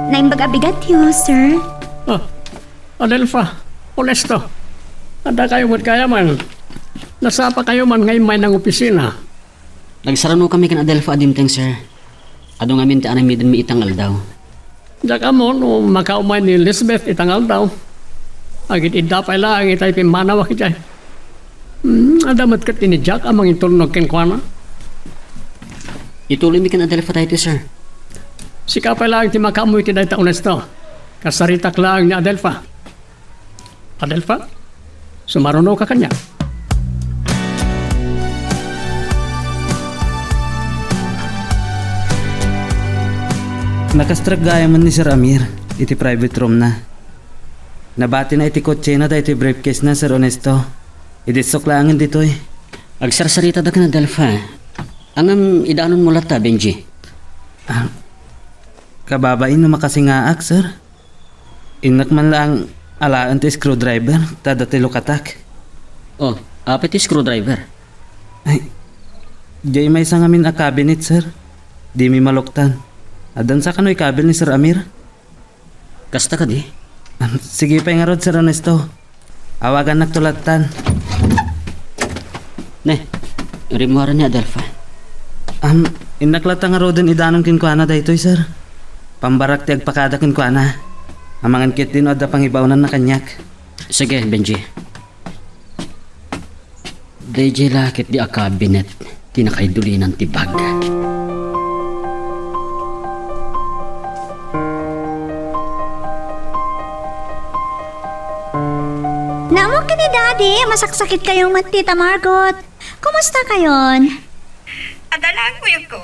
Naimbag-abigat yo, sir. Adelfa, honesto. Ada kayo mo't kaya man. Nasapa kayo man ngayon may ng opisina. Nagsarano kami kan Adelfa adimteng, sir. Ado nga minti anay midin mi itangal daw. Diyak mo, no makaumay ni Elizabeth itangal daw. Agit idapay lang itay pimanawa kitay. Adamat kat ni Jack amang itulnog ken kuana. Ituloy mi kan Adelfa tayo, sir. Sikapay lang ti makamoy ti dayta honesto. Kasaritak lang ni Adelfa. Adelfa, sumaruno ka kanya. Nakastrag gaya man ni Sir Amir. Iti private room na. Nabati na iti kotse na tayo iti briefcase na, Sir Honesto. Iti suklangin dito'y. Agsarsarita da ka na, Adelfa. Angam idaanon mo lata, Benji. Kababain na makasingaak, sir. Inak man lang alaan ti screwdriver, tada ti lukatak. Oh, apet ti screwdriver. Ay, jay may isang amin a cabinet, sir. Di mi maluktan. Adan sa kano'y kabil ni Sir Amir. Kasta ka di? Sige pa nga rod, Sir Ernesto. Awagan nagtulatan. Ne, rimuara ni Adelfa. Inaklata nga rodin idanong kinkuana daytoy, sir. Pambarak ti agpakada kinkuana. Amangan kit din o da pangibawnan na kanyak. Sige, Benji. DJ lakit di a cabinet. Tinakaiduli ng tibag. Naamok ka ni Daddy, masaksakit kayong Tita Margot. Kumusta kayon? Adalaan mo yung ko,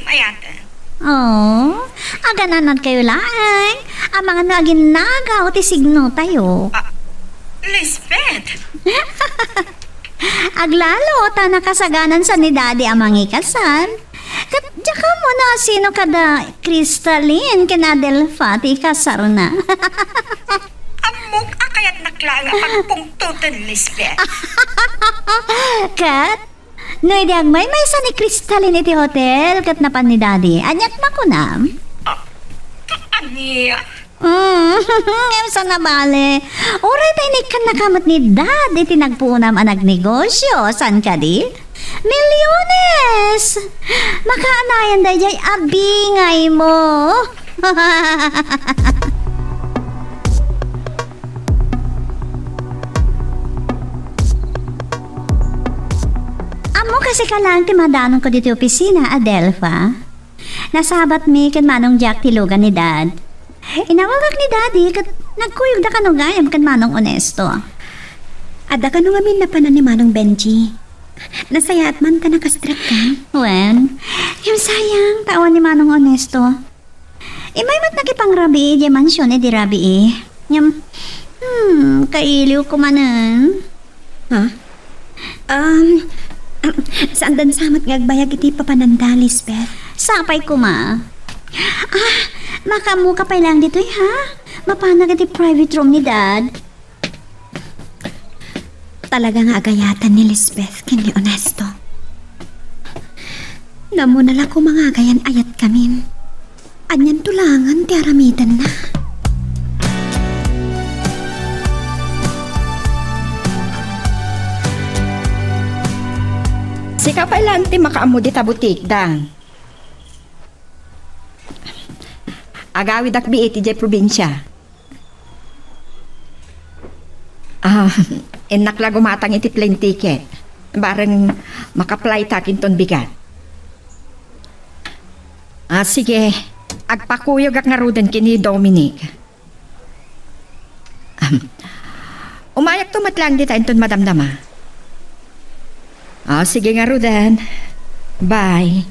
ayatan. Oh, agananan kayo lang. Ang mga naginagaw ti signo tayo. Lisbeth! Aglalo, ta nakasaganan sa ni Daddy ang mangikasan. Katjaka mo na sino kada Crystalline kina Adelfa ti kasar na. Amok akayat naklanga pagpungtutan, Lisbeth. Kat, no idiyag may sa ni Crystalline iti hotel kat napan ni Daddy. Anyat makunam. Aniya? Sa nabale. Oray tayo ni kan nakamat ni Dad. Iti nagpunam ang nagnegosyo. San ka di? Milyones! Makaanayan da jay abingay mo. Amo kasi ka lang ti madanong ko dito opisina, Adelfa. Nasabat mi kan manong Jack tilugan ni Dad. Inawagak ni Daddy kat nagkuyog da kanong gayam kan manong Honesto. Ada ka nung amin na panan ni Manong Benji. Nasayat man ka nakastrap ka. Wen, yung sayang tawan ni manong Honesto. Imay mat nakipangrabi di mansyon di rabi Yung, kailiw ko manan. Ha? Saan dan samat ngagbayag iti papananda, Lisbeth? Sapay ko ma. Makamu ka pa lang dito ha? Mapana ka di private room ni Dad. Talaga nga agayatan ni Lisbeth kini Onesto. Namunala ko mga agayan ayat kamin. Anyan tulangan ti aramidan na. Sika pa lang ti makaamo di tabutik dang. Agawid akbi iti jay probinsya. Enak la gumatang iti plane ticket. Bareng makaplay takin ton bigat. Sige. Agpakuyog ak ngarudan kini Dominic. Umayak tumatlang di tayo ton madamdama. Sige nga Rudan. Bye.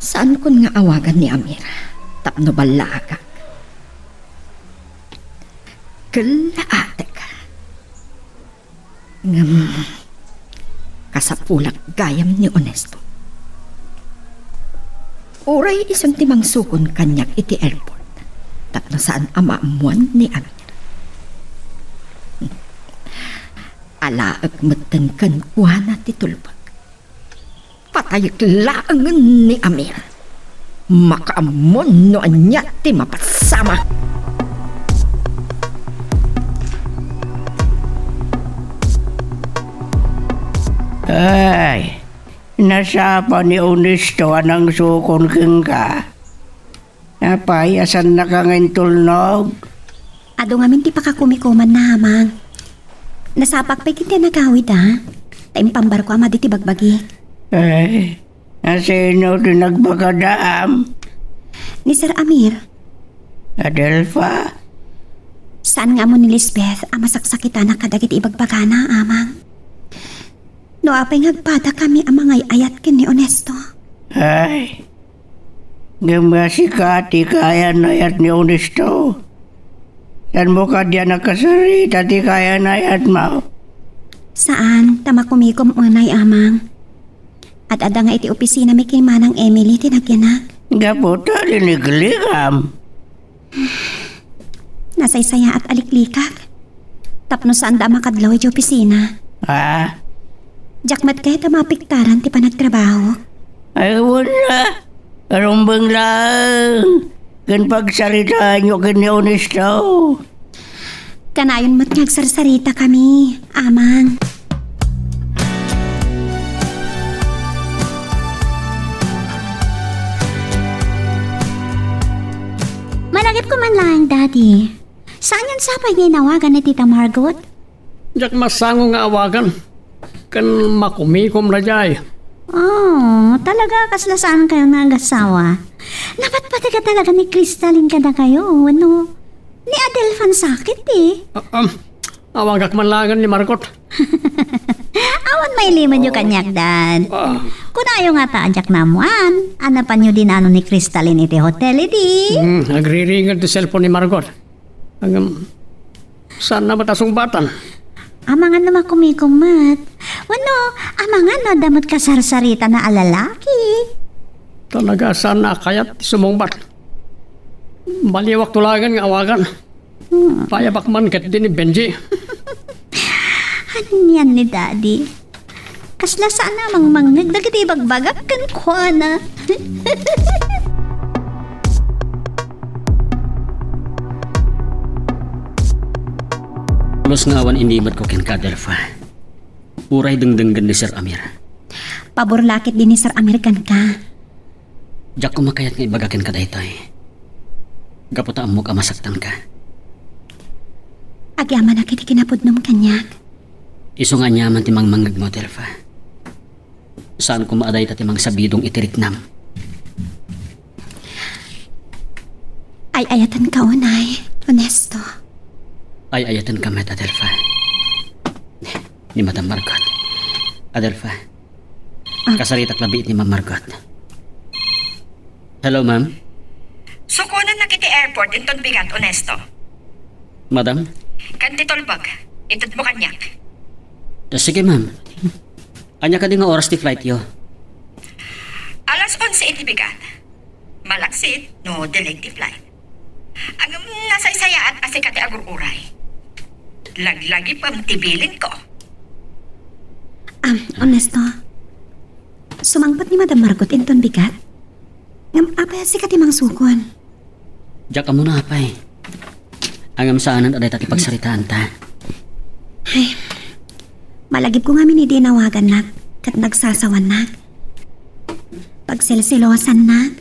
Saan kun nga awagan ni Amira? Tapno balakak. Kalaate ka. Kasapulak gayam ni Onesto. Uray isang timang sukon kanyak iti airport. Tapno saan amaamuan ni Amira. Alaag matankan kuhana ti tulbag. Patayag laangan ni Amir. Makaamon no anya ti mapasama. Ay, nasapa ni Onesto anang sukon keng ka. Napayasan na kang tulnog. Ado ngamin ti pakakumikuman na hamang. Nasapak pa kita nagawid ha. Taim pambarko ama di ti bagbagi. Ay, nasino din nagbagadaam? Ni Sir Amir. Adelfa? Saan nga mo ni Lisbeth ang masaksakita na kadagit ibagbagana, amang? No apay ngagpada kami ang mga ayat kin ni Onesto. Ay, gamasikati kaya na ayat ni Onesto. San mo ka diyan nakasarita ti kaya na ayat mo? Saan? Tama kumikom unay, amang. At ada nga iti opisina mi kay Manang Emily tinagyanak. Gaputa linig-ligam. Nasaysaya at aliklikak. Tapno saan da makadlaw iti opisina. Ha? Jakmat kaya tamapiktaran ti panagtrabaho. Ay wala. Karumbang lang. Kan pagsaritaan nyo kan ni Onesto. Kanayon mat ngagsarsarita kami, amang. Malagip ko man lang, Daddy. Saan yan sapay ginawagan ni Tita Margot? Jak masango nga awagan. Kan makumikom na jay. Talaga kaslasaan kayo nga agasawa. Dapat pati ka talaga ni Crystalline ka na kayo, ano? Ni Adelfan sakit eh. Awagak man langan ni Margot. Awan may liman yung kanyak, Dad. Kung ayaw nga taajak namuan, anapan nyo din ano ni Crystalline iti hotel, iti. Nagriringan ti cellphone ni Margot. Saan na matasong batan? Amangan naman kumikumat. Wano, amangan no damot kasarsarita na alalaki. Talaga saan na kayat sumungbat. Baliwak tulagan nga awagan. Payabak man kat din ni Benji. Ano yan ni Daddy? Kasla saan namang mangnagdagiti bagbagak kan kuana. Los nga awan inimat ko ken Kadelfa. Uray dengdenggan ni Sir Amir. Paborlakit din ni Sir Amir kan ka. Jak ko makayat nga ibagakin ka daytoy. Gaputa amok amasaktan ka. Agyaman na kiti kinapudnom kanyak. Iso nga nyaman timang manggag mo, Delfa. Saan ko maaday tatimang sabidong itiriknam? Ay ayatan ka unay, Onesto. Ay ayatan ka met, Adelfa. Ni Madam Margot. Adelfa. Kasaritak labit ni Ma'am Margot. Hello, ma'am. Sukunan na kiti airport inton bigat, Onesto. Madam? Kan titolbag, itod mo kanyak. Sige, ma'am. Anya ka din nga oras ti flight yo. iti bigat. Malaksit no delective line. Ang nasaysayaan kasi kati agururay. Laglagi pang tibilin ko. Honesto. Sumangpat ni Madam Margot inton bigat. Ngam apay si katimang sukon. Diyak mo na apay. Angam saanan aday tati pagsaritaan ta. Ay, malagip ko nga minidinawagan nak, kat nagsasawan nak. Pagselselosan nak.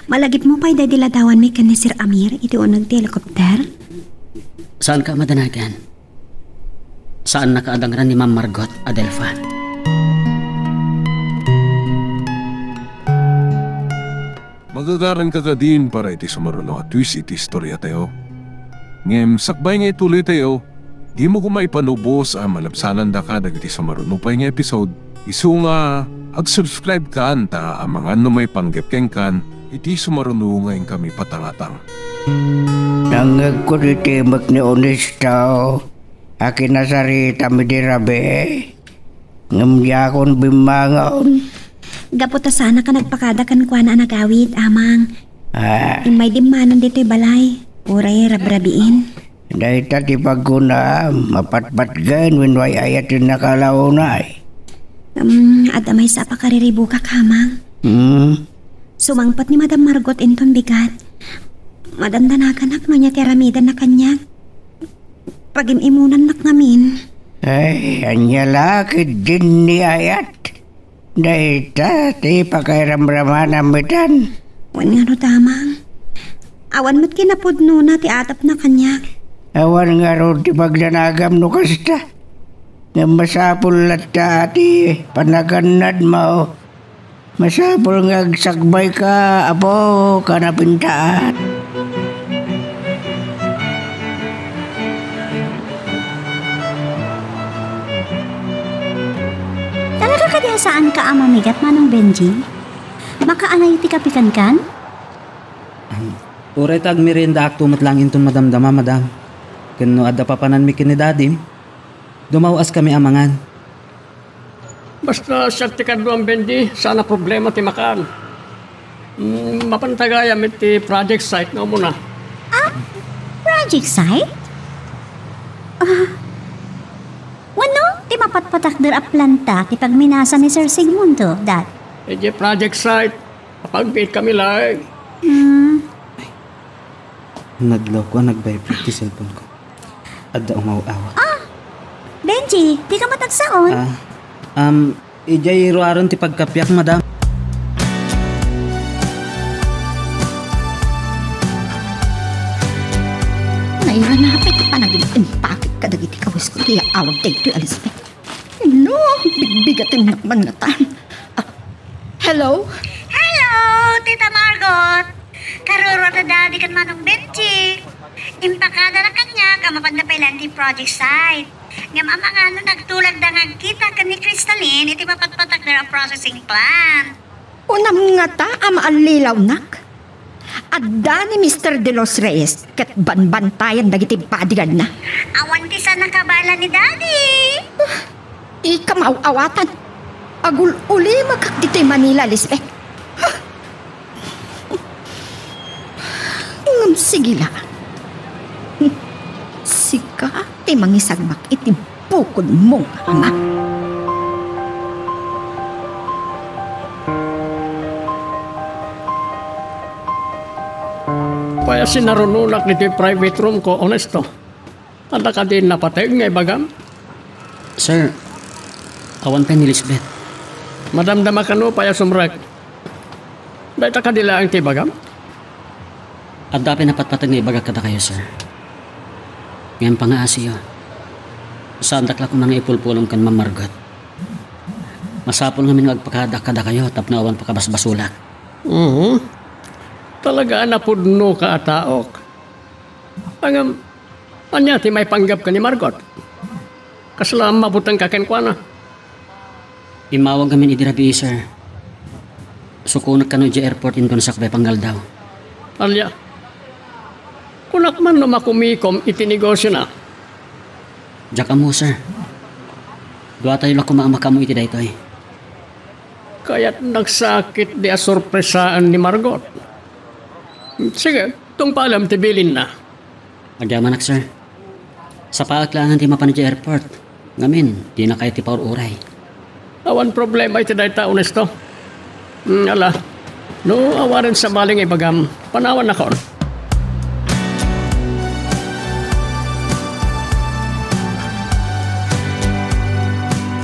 Malagip mo pa'y dadiladawan may kan ni Sir Amir, iti o nag-helicopter. Saan ka madanagan? Saan nakaadangran ni Ma'am Margot, Adelfa? Magagaran ka din para iti sumarulo at twist iti istorya tayo. Ngem, sakbay nga ituloy tayo, di mo kumaipanubos ang malapsanan da ka dagiti sumarulo pa nga episode. Isu nga, ag-subscribe ka anta ang mga may panggepkeng kan, iti sumarulo ngayon kami patangatang. Nangag ko ditimak ni Onesto, akin na sarita mi di rabi. Ngamya akong bimangon. Gaputa sana ka nagpakadakan kwa na nagawid, amang. Imay dimanan dito'y balay. Uray rabrabiin. Dahil tati pagkuna, mapatpatgan winway ayatin na kalaunay. At amay sa pakariribu ka, kamang. Sumangpat ni Madam Margot inton bigat. Madandanakan no niya tiramidan na kanya. Pag-imimunan nak namin. Ay, anya lakid din ni ayat. Dahil tati pakairamraman namitan. Wan nga no tamang. Awan mo't kinapudno na ti atap na kanya. Awan nga ro ti pagdanagam no kasta. Nga masapul at tati panaganad mo. Masapul nga agsagbay ka, apo, kanapintaan. Talaga ka diya saan ka amamigat manong Benji? Makaanay ti kapikan kan? Uray tag merienda ak tumat lang inton madamdama, madam. Kano adda papanan mi kinidadim. Dumawas kami amangan. Basta siya ti kadwa ang Benji, sana problema ti makaan. Mapantagayam iti project site nga muna. Project site? Wano, ti mapatpatak der a planta ti pagminasa ni Sir Sigmundo, dat? Iti project site, kapag-bait kami lang. Naglaw ko, nag-vibrate ti cellphone ko. Adda umaw-awa. Benji, di ka matagsaon? Ijay ruaron ti pagkapyak, madam. Nairan na hapit pa naging impakit ka dagiti kawis ko kaya awag tayo ito, Elizabeth. No, bigbigatin na banatan. Hello? Hello, Tita Margot! Karuro na dadi kan manong Benji. Impakada na kanya ka mapandapay lang ti project site. Ngam ang mga nagtulag da nga kita ka ni Crystalline iti mapatpatak na ang processing plant. Unam nga ta, amaalilaw nak. Adda ni Mr. De Los Reyes kat banbantayan dagiti badigan na. Awan ti sa nakabala ni Daddy. Ikamaw-awatan. Agul uli magkakditi Manila, Lisbeth. Ngam sigila. Sika, ti mangisagmak iti bukod mong ama. Kaya sinarunulak nito yung private room ko, honesto. Tanda ka din napatay nga ibagam. Sir, awan pa ni Lisbeth. Madamdama ka no, paya sumrek. Dahil ka dila ang tibagam. At dapat napatpatag nga ibaga kada kayo, sir. Ngayon pa nga asiyo. Saan dakla ko mga ipulpulong kan Ma'am Margot. Masapol nga minagpakada kada kayo, tapno awan pa kabasbasulak. Talaga napudno ka ataok. Ang anya ti may panggap ka ni Margot. Kaslam mabutang ka kenkwana. Imawag kami idirabi, sir. Sukunat ka no di airport in Gonsac, Panggal daw. Alya, kunak man no makumikom itinegosyo na. Diyak mo, sir. Dua tayo lang kumaamakamu iti daytoy. Kaya't nagsakit di asorpresaan ni Margot. Sige, itong paalam tibilin na. Agyaman sir. Sa paaklangan ti mapan di airport. Ngamin, di na kayo ti paururay. Awan problema iti dayta honesto. Ala, no awarin sa maling ibagam, panawan na kon.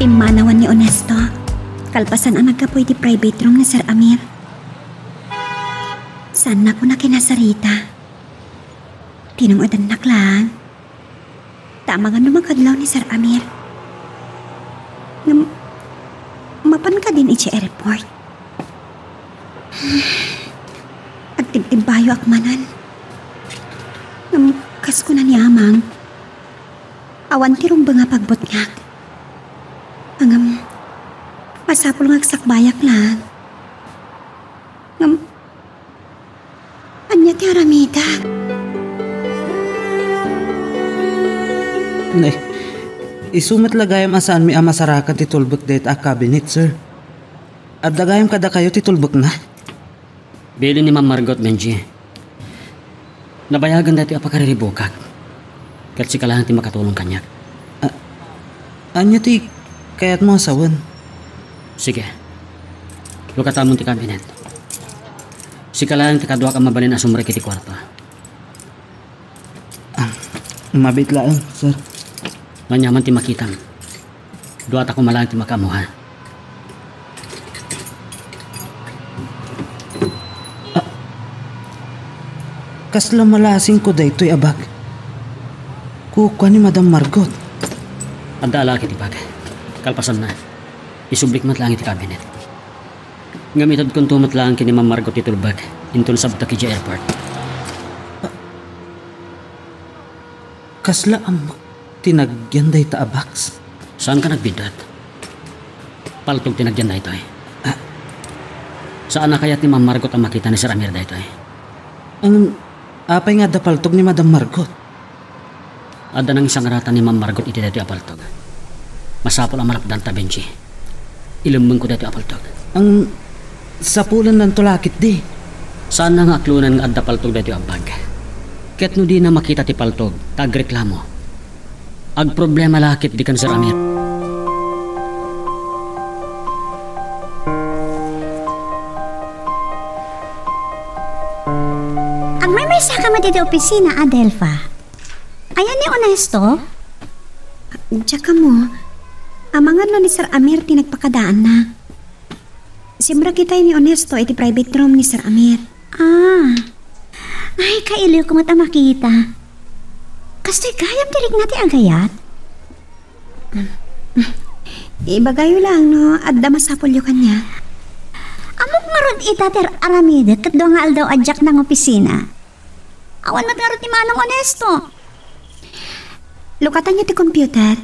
Imanawan ni Honesto. Kalpasan ang nagkapoy di private room ni Sir Amir. Saan na ko na kinasarita? Tinungodan na lang. Tama nga numagkadlaw ni Sir Amir. Mapan ka din iti airport. Agtibtibayo akmanan. Namkas ko na ni Amang. Awan tirong ba nga pagbutngak. Pasapol nga sakbayak lang. Anya ti aramida. Nay, isumat lagayam asaan mi amasarakan ti tulbok dayt a cabinet, sir. At dagayam kada kayo ti tulbok na. Bili ni Ma'am Margot Benji. Nabayagan dati apakariribukak. Kat si kalahan ti makatulong kanyak. Anya ti kayat mo asawan? Sige. Lukatamon ti kabinet. Si kalahan ti kadwa ka mabalin asumre kiti kwarta. Mabit lang, sir. Manyaman ti makitam. Duat ako malang ti makamuha. Kasla malasing ko daytoy abag. Kukwa ni Madam Margot. Anda ala kiti bag. Kalpasan na. Isublik mat lang iti kabinet. Ngamitad kong tumat lang kini Ma'am Margot itulbag. Intun sabta ki airport. Kasla ang tinagyan day ta abaks. Saan ka nagbidat? Paltog tinagyan na ito eh. Saan na kaya't ni Ma'am Margot ang makita ni Sir Amir da ito eh? Ang apay nga da paltog ni Madam Margot. Ada nang isang rata ni Ma'am Margot iti dati apaltog. Masapol ang malapdan ta Benji. Ilumeng ko dati apaltog. Ang sapulan ng tulakit di. Saan na nga aklunan nga adda paltog dati abag? Ket no di na makita ti paltog, tagreklamo. Ag problema lakit di kan Sir Amir. Ang may saka mo dito opisina, Adelfa. Ayan ni Honesto. Tsaka mo, amangan no ni Sir Amir tinagpakadaan na. Simbra kita ni Honesto iti private room ni Sir Amir. Ay, kailiw ko mata makita. Kasto'y gayam dirig nati agayat. Ibagayo lang no, adda masapol yu kanya. Amok nga ron itater aramide kat doon nga aldaw adjak ng opisina. Awan mat nga ron ni Manong Honesto. Lukatan niyo ti computer.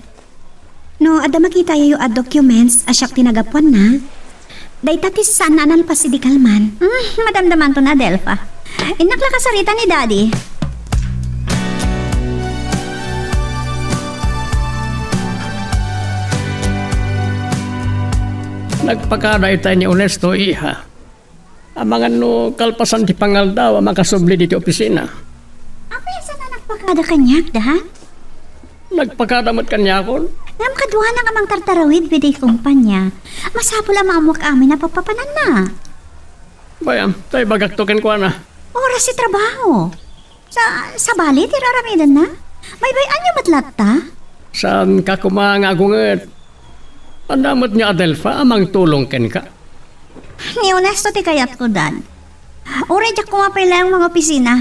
No, adda makita yu a documents asyak tinagapuan na. Dayta ti saan na nalpas si Dikalman. Madamdaman to na, Delfa. Inakla ka sarita ni Daddy. Nagpakada itay ni Honesto iha. Amangan no kalpasan ti pangaldaw makasubli dito opisina. Apa yung sana nagpakada kanyak, dahan? Nagpakada mo't kanya kon. Ngam kadwa na kamang tartarawid biday kumpanya. Masapol ang maamok amin na papapanan na. Bayam, tayo bagaktoken ko na. Oras si trabaho. Sa bali, tiraramidan na. Bay-bayan niyo matlatta. Saan ka kumangagunget? Andamot niya Adelfa, amang tulong ken ka. Ni Honesto ti kayat ko, Dad. Oray jak kumapay lang mga opisina.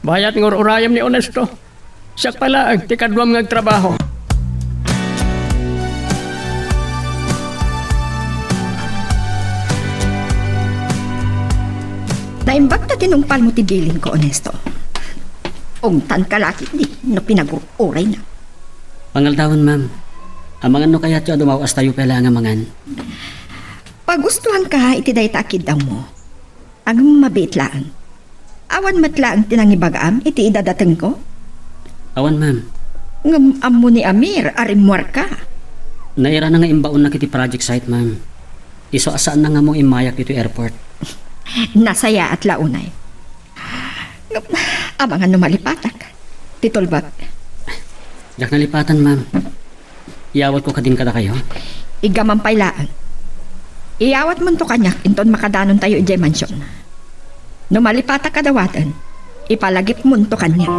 Bayat ngor urayam ni Honesto. Siya pala ang tikadwam ng trabaho. Naimbag na tinumpal mo tibilin ko, Honesto. Ungtan ka laki, di no pinag-uray na. Pangaldawan, ma'am. Amangan no kaya tiyo dumawas tayo pala nga mangan. Pagustuhan ka, itiday takid daw mo. Ang mabit lang. Awan matlaan tinangibagam, iti idadateng ko. Awan, ma'am. Ngam amo ni Amir, arimwar ka. Naira na nga imbaon na kiti project site, ma'am. Iso asaan na nga mong imayak dito airport? Nasaya at launay. Amangan numalipatak. Titulbag. Jak nalipatan, ma'am. Iawat ko kadin kada kayo. Igaman pailaan. Iawat mo to kanyak, inton makadanon tayo ijay mansyon. Numalipata kadawatan, ipalagip mo to kanyak.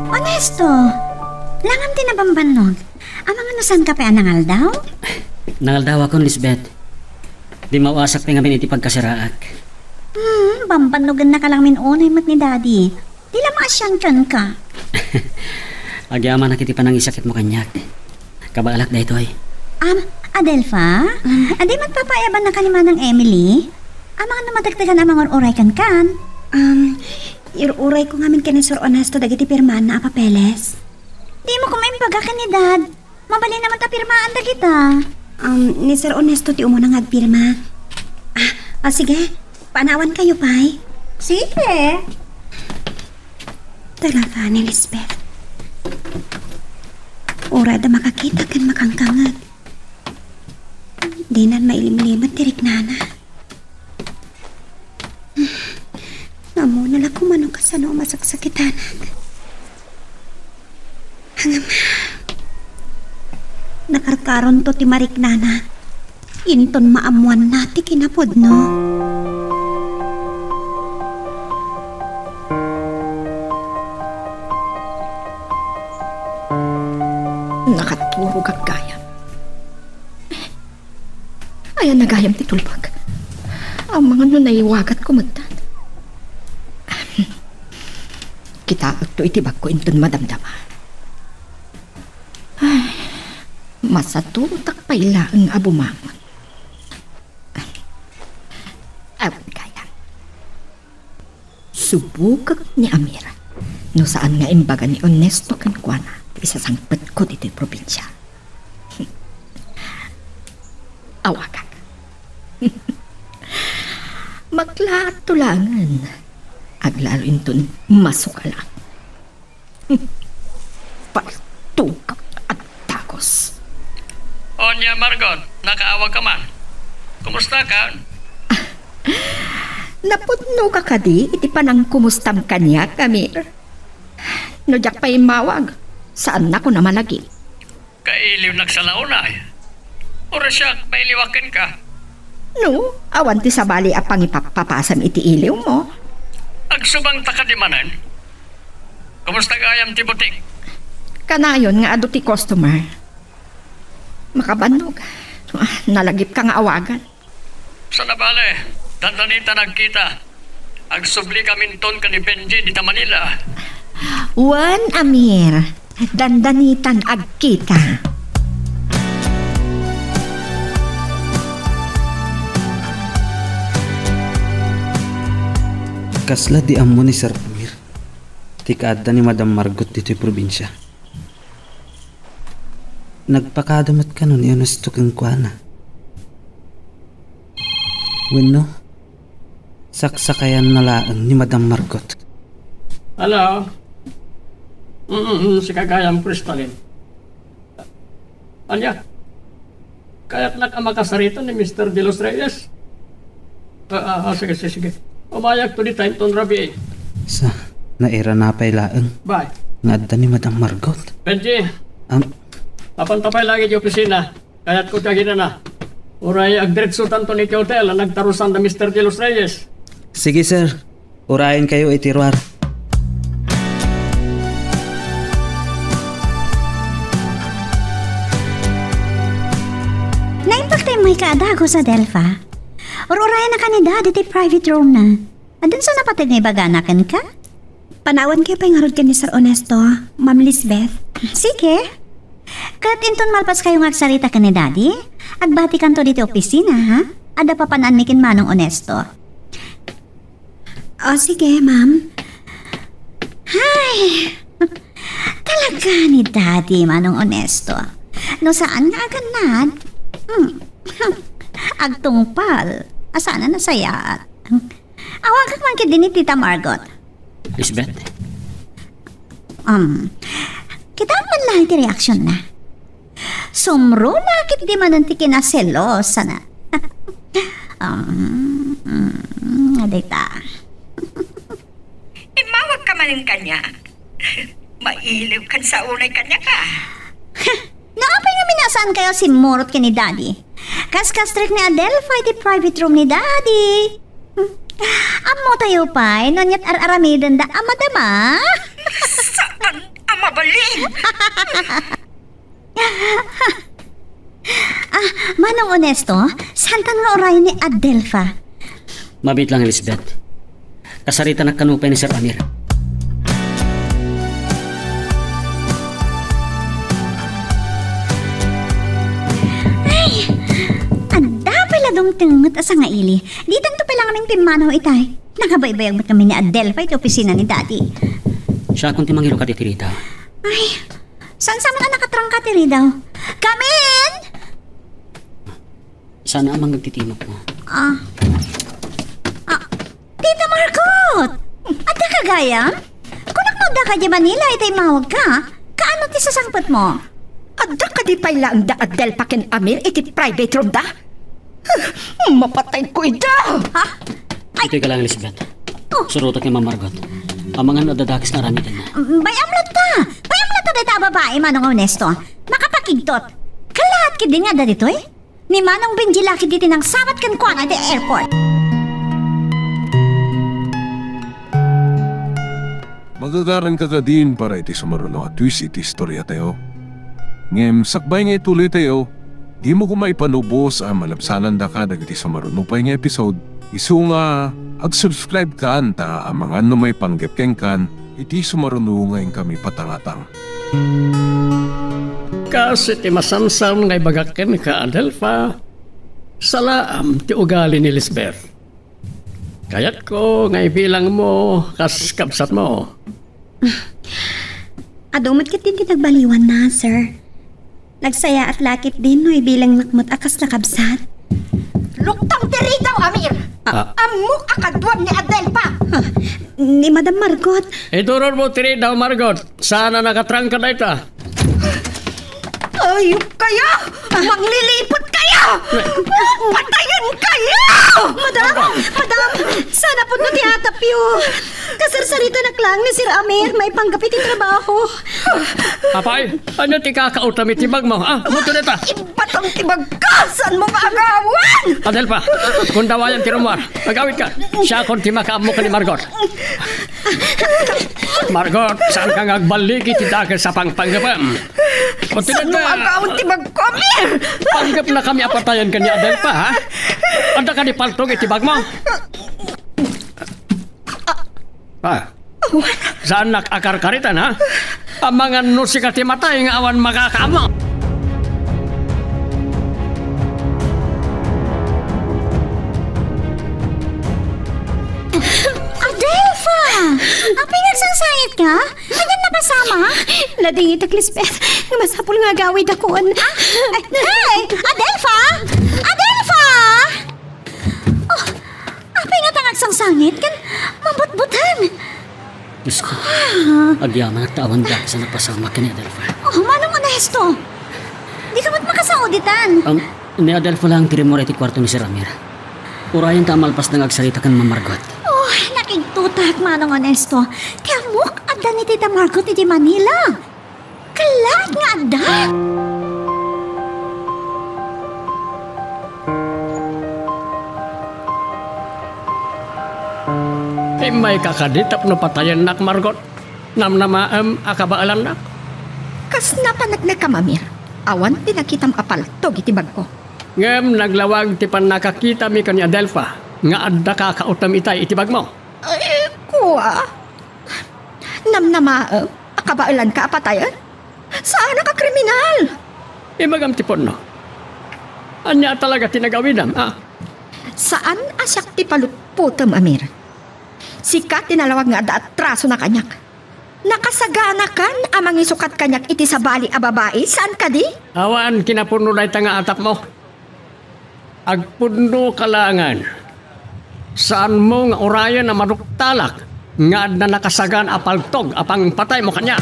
Honesto, langam din na bambanog. Amang ano saan ka pa anangal daw? Nangal daw ako, Lisbeth. Di mawasak pa nga iti pagkasiraak. Bambanogan na ka lang unay mat ni Daddy. Di lang maasyan ka. Agyaman na kiti pa nang isakit mo kanyak. Kabaalak da ito ay. Adelfa? Adi magpapayaban na kanima ng Emily? Amang ano matagtagan amang oray kan? Iruray ko ngamin ka ni Sir Honesto dagiti pirmaan na papeles. Di mo kumaimpaga ka ni Dad. Mabali naman ta pirmaan da kita. Ni Sir Honesto ti umunang agpirma. Sige. Paanawan kayo, Pai. Sige. Talaga ni Lisbeth. Ora da makakita kan makangkangag. Di nan mailimlimat tirik nana. Amo nala kumano kasano masaksakitanag. Hangam. Nakarkaron to ti marik nana. Inton maamuan nati kinapod no. Nakaturo kagayam. Ayan nagayam ti tulbag. Ang mga nun naiwagat kumagtan. Kita to itibag ko inton madamdama. Ay, masatutak pa ila ang abumangon. Awan kaya. Subukak ni Amira. No saan nga imbaga ni Honesto kan kuana. Isasangpet ko dito probinsya. Awagak. Maglaatulangan. Aglalo inton masukalang. Paltugak at takos. Onya Margot, nakaawag ka man. Kumusta ka? Napudno ka kadi, iti panang kumustam kanya, Amir. No jak pa'y mawag. Saan na ko naman lagi? Kailiw nagsalaunay. Ora siya, may liwakin ka. No, awan ti sabali apang ipapapasam iti iliw mo. Agsubang takadimanan. Kumusta gayam ti butik? Kanayon nga ado ti customer. Makabanog. Nalagip ka nga awagan. Sa nabale, dandanita nagkita. Agsubli kaminton ka ni Benji dita Manila. Wan, Amir. Dandanitan agkita. Kasla di amo ni Sir Amir. Tikaadda ni Madam Margot dito'y probinsya. Nagpakadamat ka nun iyon sa tukang kuana. Wino, saksakayan na laang ni Madam Margot. Hello? Si Kagayam Crystalline. Anya? Kaya't nakamakasarito ni Mr. De Los Reyes? Sige. Umayag to di time ton rabi. Sa naira na pa'y laang. Bye. Nga ni Madam Margot. Benji, tapantapay lagi di opisina. Kaya't ko tiyagin na. Uray agdiretso tanto ni hotel na nagtarusan na Mr. De Los Reyes. Sige sir, urayin kayo itiruar. Naimpaktay mo ikaadago sa Delpha. Ururayan na ka ni Dad, iti private room na. Adun sa napatid nga ibaganakan ka? Panawan kayo pa'y ngarod ka ni Sir Honesto, Ma'am Lisbeth. Sige. Kat inton malpas kayo agsarita ka ni Daddy, agbati kan to dito opisina, ha? Ada pa pananikin manong Honesto. Sige, Ma'am. Hay! Talaga ni Daddy, manong Honesto. No saan nga aganad? Agtungpal. Asana nasaya. Awagak man kid ni Tita Margot. Lisbeth, Kita man lang ti reaksyon na. Sumro na kit di man ti kinaselosa na. Adita. Imawag ka man kanya. Mailiw kan sa unay kanya ka. Naapay nga minasaan kayo si Morot ka ni Daddy. Kas-kastrik ni Adelpha iti private room ni Daddy. Amo tayo pa, nanyat ar-aramidan da amadama. Saan ang mabalin? Manong Onesto, saan tan nga orayon ni Adelpha? Mabit lang, Elizabeth. Kasarita na kanupay ni Sir Amir. Dong tingut asa nga ili. Di tanto pa lang aming pimanaw itay. Nakabaybayag mo't kami ni Adelpha iti opisina ni Daddy. Siya kung timangiro ka titirita. Ay, saan sa mga nakatrangka tiri daw? Come in! Sana amang nagtitimok mo. Tita Margot! At da kagayam? Kunak mo da ka di Manila itay mawag ka? Kaano ti sasangpot mo? Adda ka di pa lang da Adelpha ken Amir iti private room da? Mapatay ko ida! Ha? Ito'y ka lang, Elizabeth. Surutok ni Ma'am Margot. Ang mga nadadakis na ramitan na. Bayamlat ta! Bayamlat ta dita babae, Manong Onesto. Makapakigtot. Kalahat ki din nga da dito eh. Ni Manong Benjilaki diti ng sabat kan kuan at airport. Magagaran ka din para iti sumarulo at twist iti istorya tayo. Ngem, sakbay nga ituloy tayo. Di mo ko maipanubos ang malabsanan da ka dagiti sa marunupay nga episode. Isu nga, ag-subscribe ka anta ang mga ano may panggepkeng kan, iti sumarunungay kami patangatang. Kasi ti masamsam nga ibagaken ka Adelpha, salaam ti ugali ni Lisbeth. Kayat ko nga ibilang mo kas kabsat mo. Adomot kit din kitagbaliwan na, sir. Nagsaya at lakit din no ibilang nakmot akas nakabsat. Luktang diri daw, Amir! Amok akadwam ni Adelpha! Ni Madam Margot. Ituror mo tiri daw, Margot. Sana nakatrangka na ita. Ayok kayo! Manglilipot kayo! Patayan kayo! Madam! Sana po na tiyatapyo. Kasarsarita na klang ni Sir Amir, may panggapit yung trabaho. Apay, ano ti kakautam itibag mo, ha? Muto na ta. Ibatang tibagkasan mo maagawan! Adelpha, kung dawayan ti Romar, magawit ka. Siya kung ti makaamo ka ni Margot. Margot, saan ka ngagbalik itidakil sa pangpanggapam? Saan mo agawan tibag ko, Amir? Panggap na kami apatayan ka ni Adelpha, ha? Anda ka ni paltog itibag mo? Saan nakakar-karitan, ha? Ang mga nusikati matay nga awan makakaamo. Adelpha! Ang pinagsansayit ka? Kanya napasama? Lading itak, Lisbeth. Masapul nga gawid ako. Hey! Adelpha! Adelpha! Oh, apay nga tangagsang sangit kan mambut-butan. Diyos ko, agyaman at tawan da sa napasama ka ni Adelpha. Oh, manong Onesto. Di ka ba't makasauditan? Ni Adelpha lang tirimor iti kwarto ni Sir Amir. Urayan ta malpas nang agsalita kan Ma'am Margot. Oh, nakigtutak, Manong Onesto. Tiamok, adda ni Tita Margot iti Manila. Kalat nga adda. May kakaditap no patayan nak, Margot. Namnamaam akabaalan nak. Kas napanak na kamamir. Awan pinakitam apaltog itibag ko. Ngem naglawag ti pan nakakita mi kani Adelpha. Nga adda kakautam itay itibag mo. Kuwa. Namnamaam akabailan ka apatayan? Saan ka kriminal? Imagam tipon no. Anya talaga tinagawidam, ha? Saan asyak ti paluputam, Amir? Sikat tinalawag nga da at traso na kanyak. Nakasagana kan amang isukat kanyak iti sa bali a babae. Saan ka di? Awan kinapuno na nga atap mo. Agpundo kalangan. Saan mo nga orayan na maduktalak nga na nakasagan apaltog apang patay mo kanya.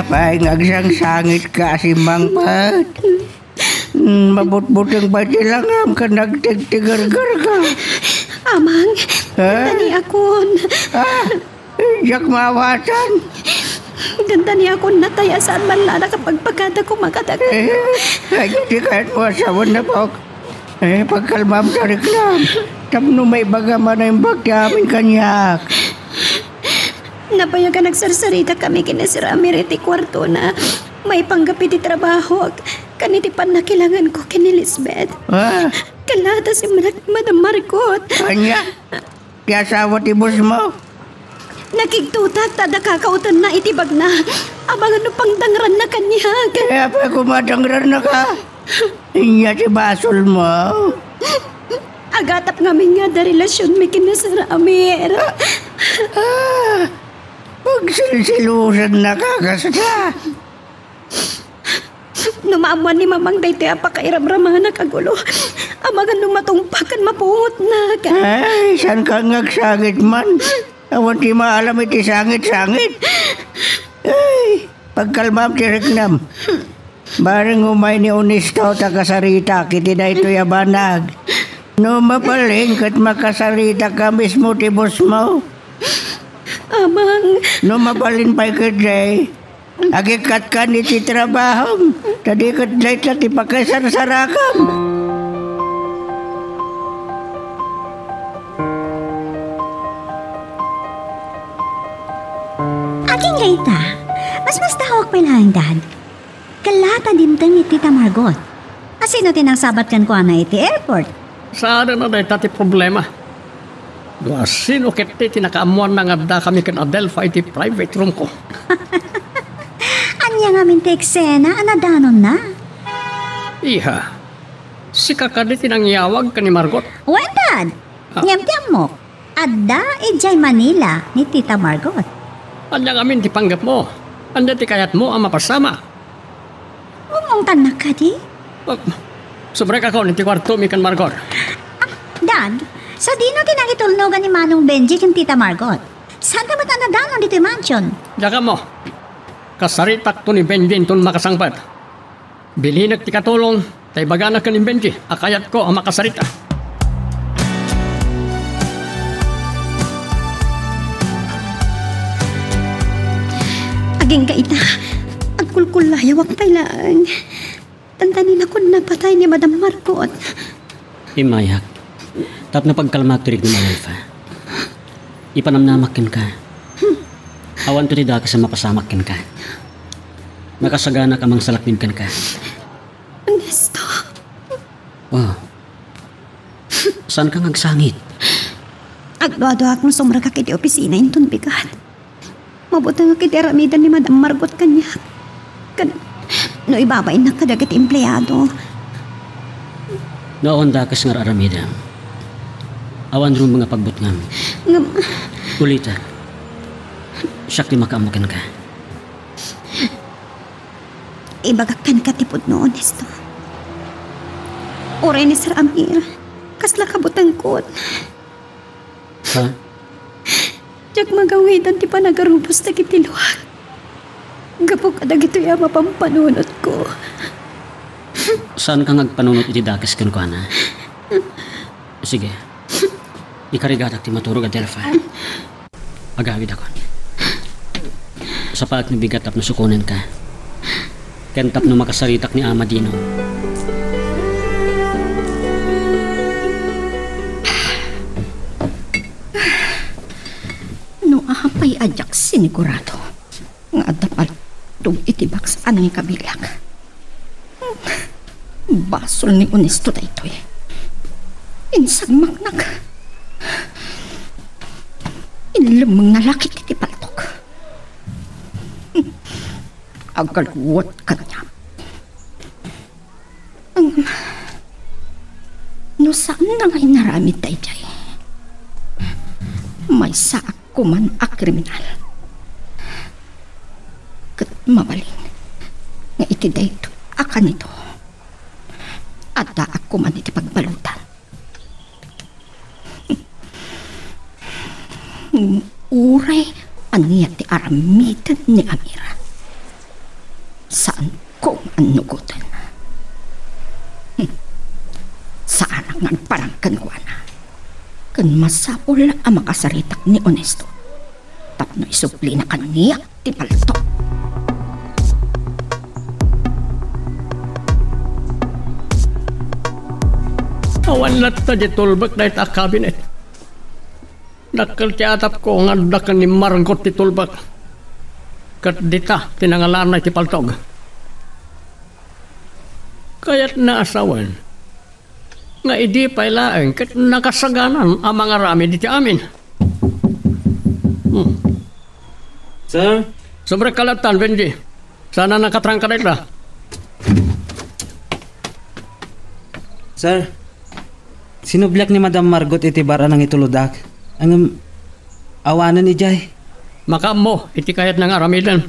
Paingag sang sangit ka si Mang Pat. Mabut-butang ba lang ka nagtigtigar-gar ka? Amang, ganda ni akon. Diyak mawatan. Ganda ni akon nataya saan man lana kapag pagkada ko makadag. Ay, di kahit wasawan na po. Pagkalmam sa reklam. Tapno may baga man na yung bagyamin kanyak. Napaya ka nagsarsarita kami kina Sir Amir iti kwarto na may panggapit ti trabaho. Kaniti pan na kailangan ko kini Lisbeth. Kalata si Madam Marcot. Kanya? Di asawa ti boss mo? Nakigtutak tada kakautan na itibag na. Abangan no pang dangran na kanya. Kaya pa kumadangran na ka. Inya si basol mo. Agatap ngamin nga da relasyon mi kina Sir Amir. Pagsilsilusan na kakasta. Numamuan ni Mamang daytoy apakairamramahan na kagulo. Amagan nung matungpakan mapungot na ka. Ay, saan ka ngagsangit man? Awan ti maalam iti sangit-sangit. Ay, pagkalmam ti reklam. Barang umay ni Unisto takasarita kiti na ito'y abanag. No mapaling kat makasarita ka mismo ti boss mo. Amang. No mapalin pa'y kadjay. Agikat ka ni ti trabaho. Tadi kadjay ka ti pakasarsarakan. Aking gaita, mas tawag pa lang, Dad. Kalata dimtang ni Tita Margot. Asino tinangsabat kan ko na iti airport? Saan na dahi tati problema? Sino kiti tinakaamuan na nga kami kan Adelpha iti private room ko. Anya nga min ti eksena, anadanon na. Iha, si kakadi tinangyawag ka ni Margot. Well, Dad, ngem mo. Adda ijay Manila ni Tita Margot. Anya nga min ti panggap mo. Anya ti kayat mo ang mapasama. Umungtan na ka di? Sobre ka ko ni ti kwarto mi kan Margot. Dad, sa dino tinangitulnogan ni Manong Benji kin Tita Margot. Saan ka ba't anadanon dito yung mansion? Diyan mo. Kasaritak to ni Benji ton makasangpat. Bilinag ti katulong, tay baganak ka ni Benji, akayat ko ang makasarita. Aging kaita, agkulkulayawak pa lang. Tantanin ako na patay ni Madam Marcot. Imayak, tap na pagkalmak turig ni Malalfa. Ipanamnamakin ka. Awan to ti daka sa mapasamakin ka. Nakasagana ka mang salakmin kan ka. Honesto. Oh. Saan ka ngagsangit? Agdo-ado akong sumra ka kiti opisina yung tunbigat. Mabuti nga kiti aramidan ni Madam Margot kanya. No ibabain na kadagat empleyado. Noon dakas nga aramida. Awan rin mga pagbutngam. Ulita. Siyak di makaamukan ka. Ibagakan ka tipod no, Honesto. Oray ni Sir Amir, kasla kabutang kot. Ha? Diyak magawitan ti panagarubos na kitiluhan. Gapok adag ito yung mapampanunot ko. Saan ka ngagpanunot iti dakas kan ko, Ana? Sige. Ikarigatak ti maturog Adelpha. Agawid ako. Sa paat ni bigat tap na sukunin ka. Kentap na makasaritak ni Ama Dino. No ahapay ajak sinigurado. Nga adapal itong itibak sa anang kabilang. Basol ni Honesto da ito eh. Insang magnak. Ilamang nalakit iti paltok. Agalwat kanya. No saan na ngay naramid tayo jay? May saak ko man a kriminal. Kat mabalin nga iti dayto akan ito. At daak ko man iti pagbalutan. Uray aniya ti aramitan ni Amira. Saan ko anugutan? Saan ang nagparangkan ko na? Kan masapol ang makasaritak ni Honesto. Tapno isupli na kaniya ti palto. Awan lahat na di tulbak na ita kabinet. Dakal tiatap ko nga dakan ni Margot ti tulbak. Kat dita tinangalan na ti paltog. Kaya't naasawan nga idi pailaeng kat nakasaganan ang mga rami di ti amin. Sir? Sobre kalatan, Benji. Sana nakatrang ka na. Sir? Sinublak ni Madam Margot iti bara ng ituludak. Ang awanan ni Jay. Makam mo, iti kayat ng aramidan.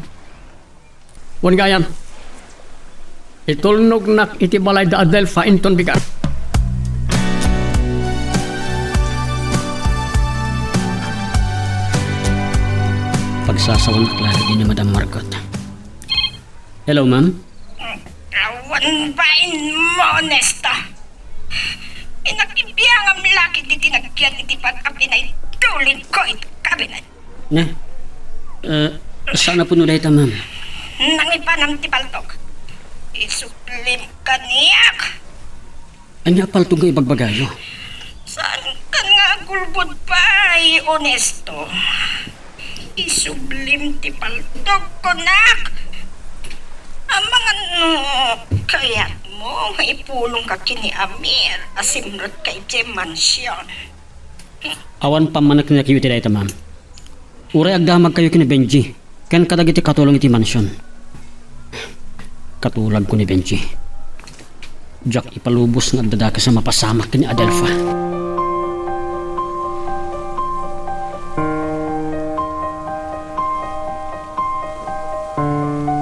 Wan gayan. Itulnog nak iti balay da Adelfa inton bigat. Pagsasawan na klaro din ni Madam Margot. Hello, ma'am? Awan bain mo, Honesto. Pinakibiyang ang laki di tinagyan iti pag-api na itulig ko iti kabinet. Saan na po nulay ita, ma'am? Nangipanam ti paltok. Isuplim ka niyak. Anya paltong nga ibagbagayo? Saan ka nga gulbod pa, Honesto? Isublim ti paltok ko, nak. Ang mga kayat mo, nga ipulong ka kini Amir, asimrot kay Jem Mansion. Awan pa manak na kayo iti ita, ma'am. Uray agdamag kayo kini Benji. Kan kadag iti katulong iti mansyon. Katulag ko ni Benji. Jack ipalubos nga dadaka sa mapasamak kini Adelfa.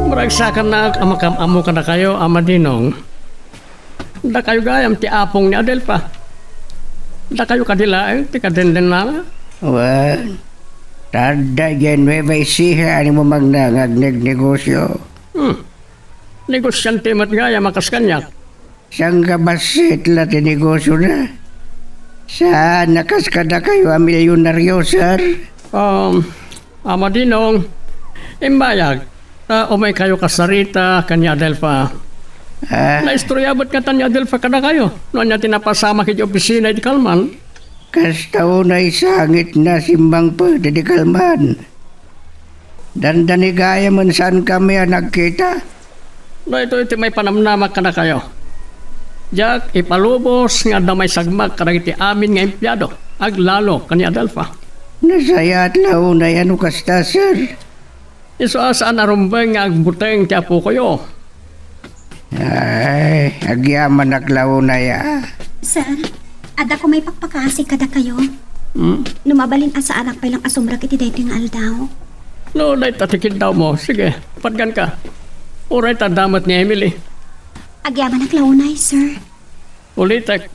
Maragsakan na amakam-amo ka na kayo, Amadinong. Da kayo gayam ti apong ni Adelfa. Da kayo kadilaeng ti kadenden na. Wan, tada yan may siya ni mo magnangag nagnegosyo. Negosyante mat gaya makas kanyak. Siyang kabasit la tinegosyo na. Saan nakas kada kayo a milyonaryo, sir? Amadinong, imbayag. Umay kayo kasarita kanya Adelfa. Naistoryabat ka tanya Adelfa kada kayo. Noon niya tinapasama kiti opisina di Kalman. Kastaw na isangit na simbang pa di Kalman. Dandani gaya man saan kami nagkita. No, ito may panamnamak kada kayo. Jack, ipalubos nga damay sagmak kada iti amin nga empleyado. Aglalo kanya Adelfa. Nasayat lao na yan kasta, sir. Iso asaan arumbeng nga agbuteng ti apo koyo. Ay, agyaman naklaw na ya. Sir, ada ko may pakpakasi kada kayo. Numabalin asa anak pa lang asumrak iti dating aldaw. No, dahil tatikid daw mo. Sige, patgan ka. Uray tadamat ni Emily. Agyaman naglaunay, sir. Ulitek,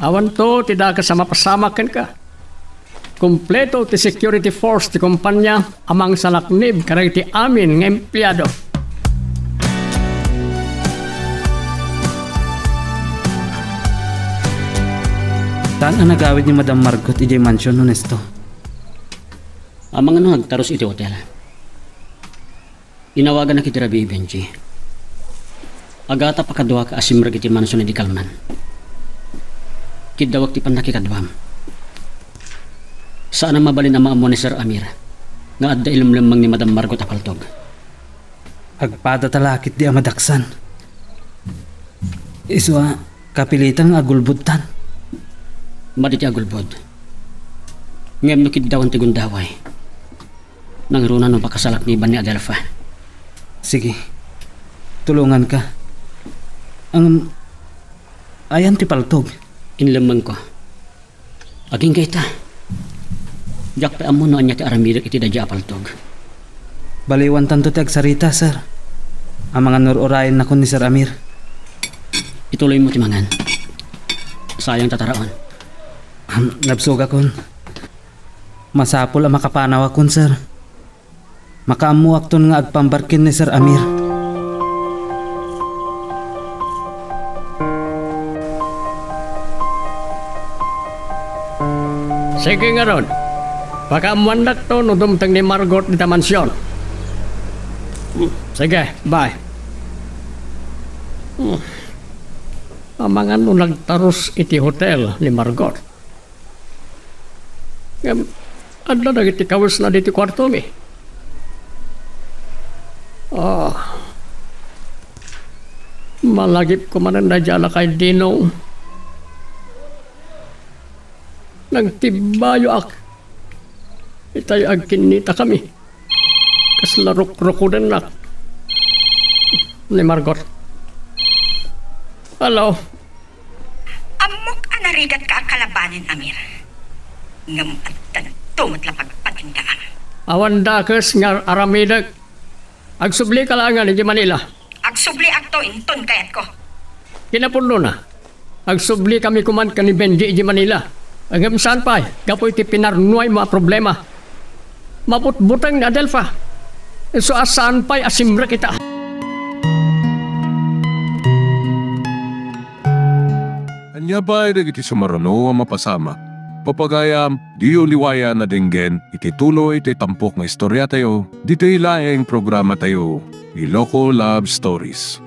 awan to, tidak ka sa mapasamakan ka. Kompleto ti security force ti kumpanya amang salaknib karag ti amin ng empleyado. Saan ang nagawid ni Madam Margot iti Mansion, Honesto? Amang ano nagtaros iti hotel. Inawagan na kiti Rabi Benji. Agata pakadwa ka asimrag iti mansyon iti Kalman. Kidawag ti panakikadwam. Saan ang mabalin ang mga mo ni Sir Amir nga adda ilumlemang ni Madam Margot apaltog? Agpada talakit di amadaksan. Iswa kapilitan nga agulbudtan. Madi ti agulbod. Ngem no kiddawan ti gundaway. Nangruna no pakasalak ni Iban ni Adelfa. Sige, tulungan ka. Ayan ti paltog. Inlemang ko. Aging kaita. Jak pa amo no anya ti aramidak iti dadya apaltog. Baliwan tanto ti agsarita, sir. Ang mga nurorayan na ko ni Sir Amir. Ituloy mo ti mangan. Sayang tataraon. Nabsuga kon. Masapol ang makapanaw akon, sir. Makaamuak ton nga agpambarkin ni Sir Amir. Sige nga ron. Pagkamuandak to, no dumtang ni Margot ni Tamansion. Sige, bye. Amangan no nagtaros iti hotel ni Margot. Adla na iti kawas na diti kwarto mi. Malagip ko man na dyan kay Dinong. Nagtibayo ak. Itay agkinita kami. Kas larok-roko din nak. Ni Margot. Hello? Amok anarigat ka akalabanin, Amir. Ngam at tantumot lang pagpatindaan. Awan dakes nga aramidag. Agsubli ka lang nga ni Manila. Agsubli akto inton kayat ko. Kinapuno na. Agsubli kami kuman ka ni Benji di Manila. Agam saan pa, gapoy ti pinarnuay mga problema. Maputbutang ni Adelfa. So asaan pa'y asimra kita. Anya ba iti sumarano ang mapasama? Papagayam, di uliwaya na dinggen, iti tuloy iti tampok nga istorya tayo, dito ilaeng programa tayo, Iloko Love Stories.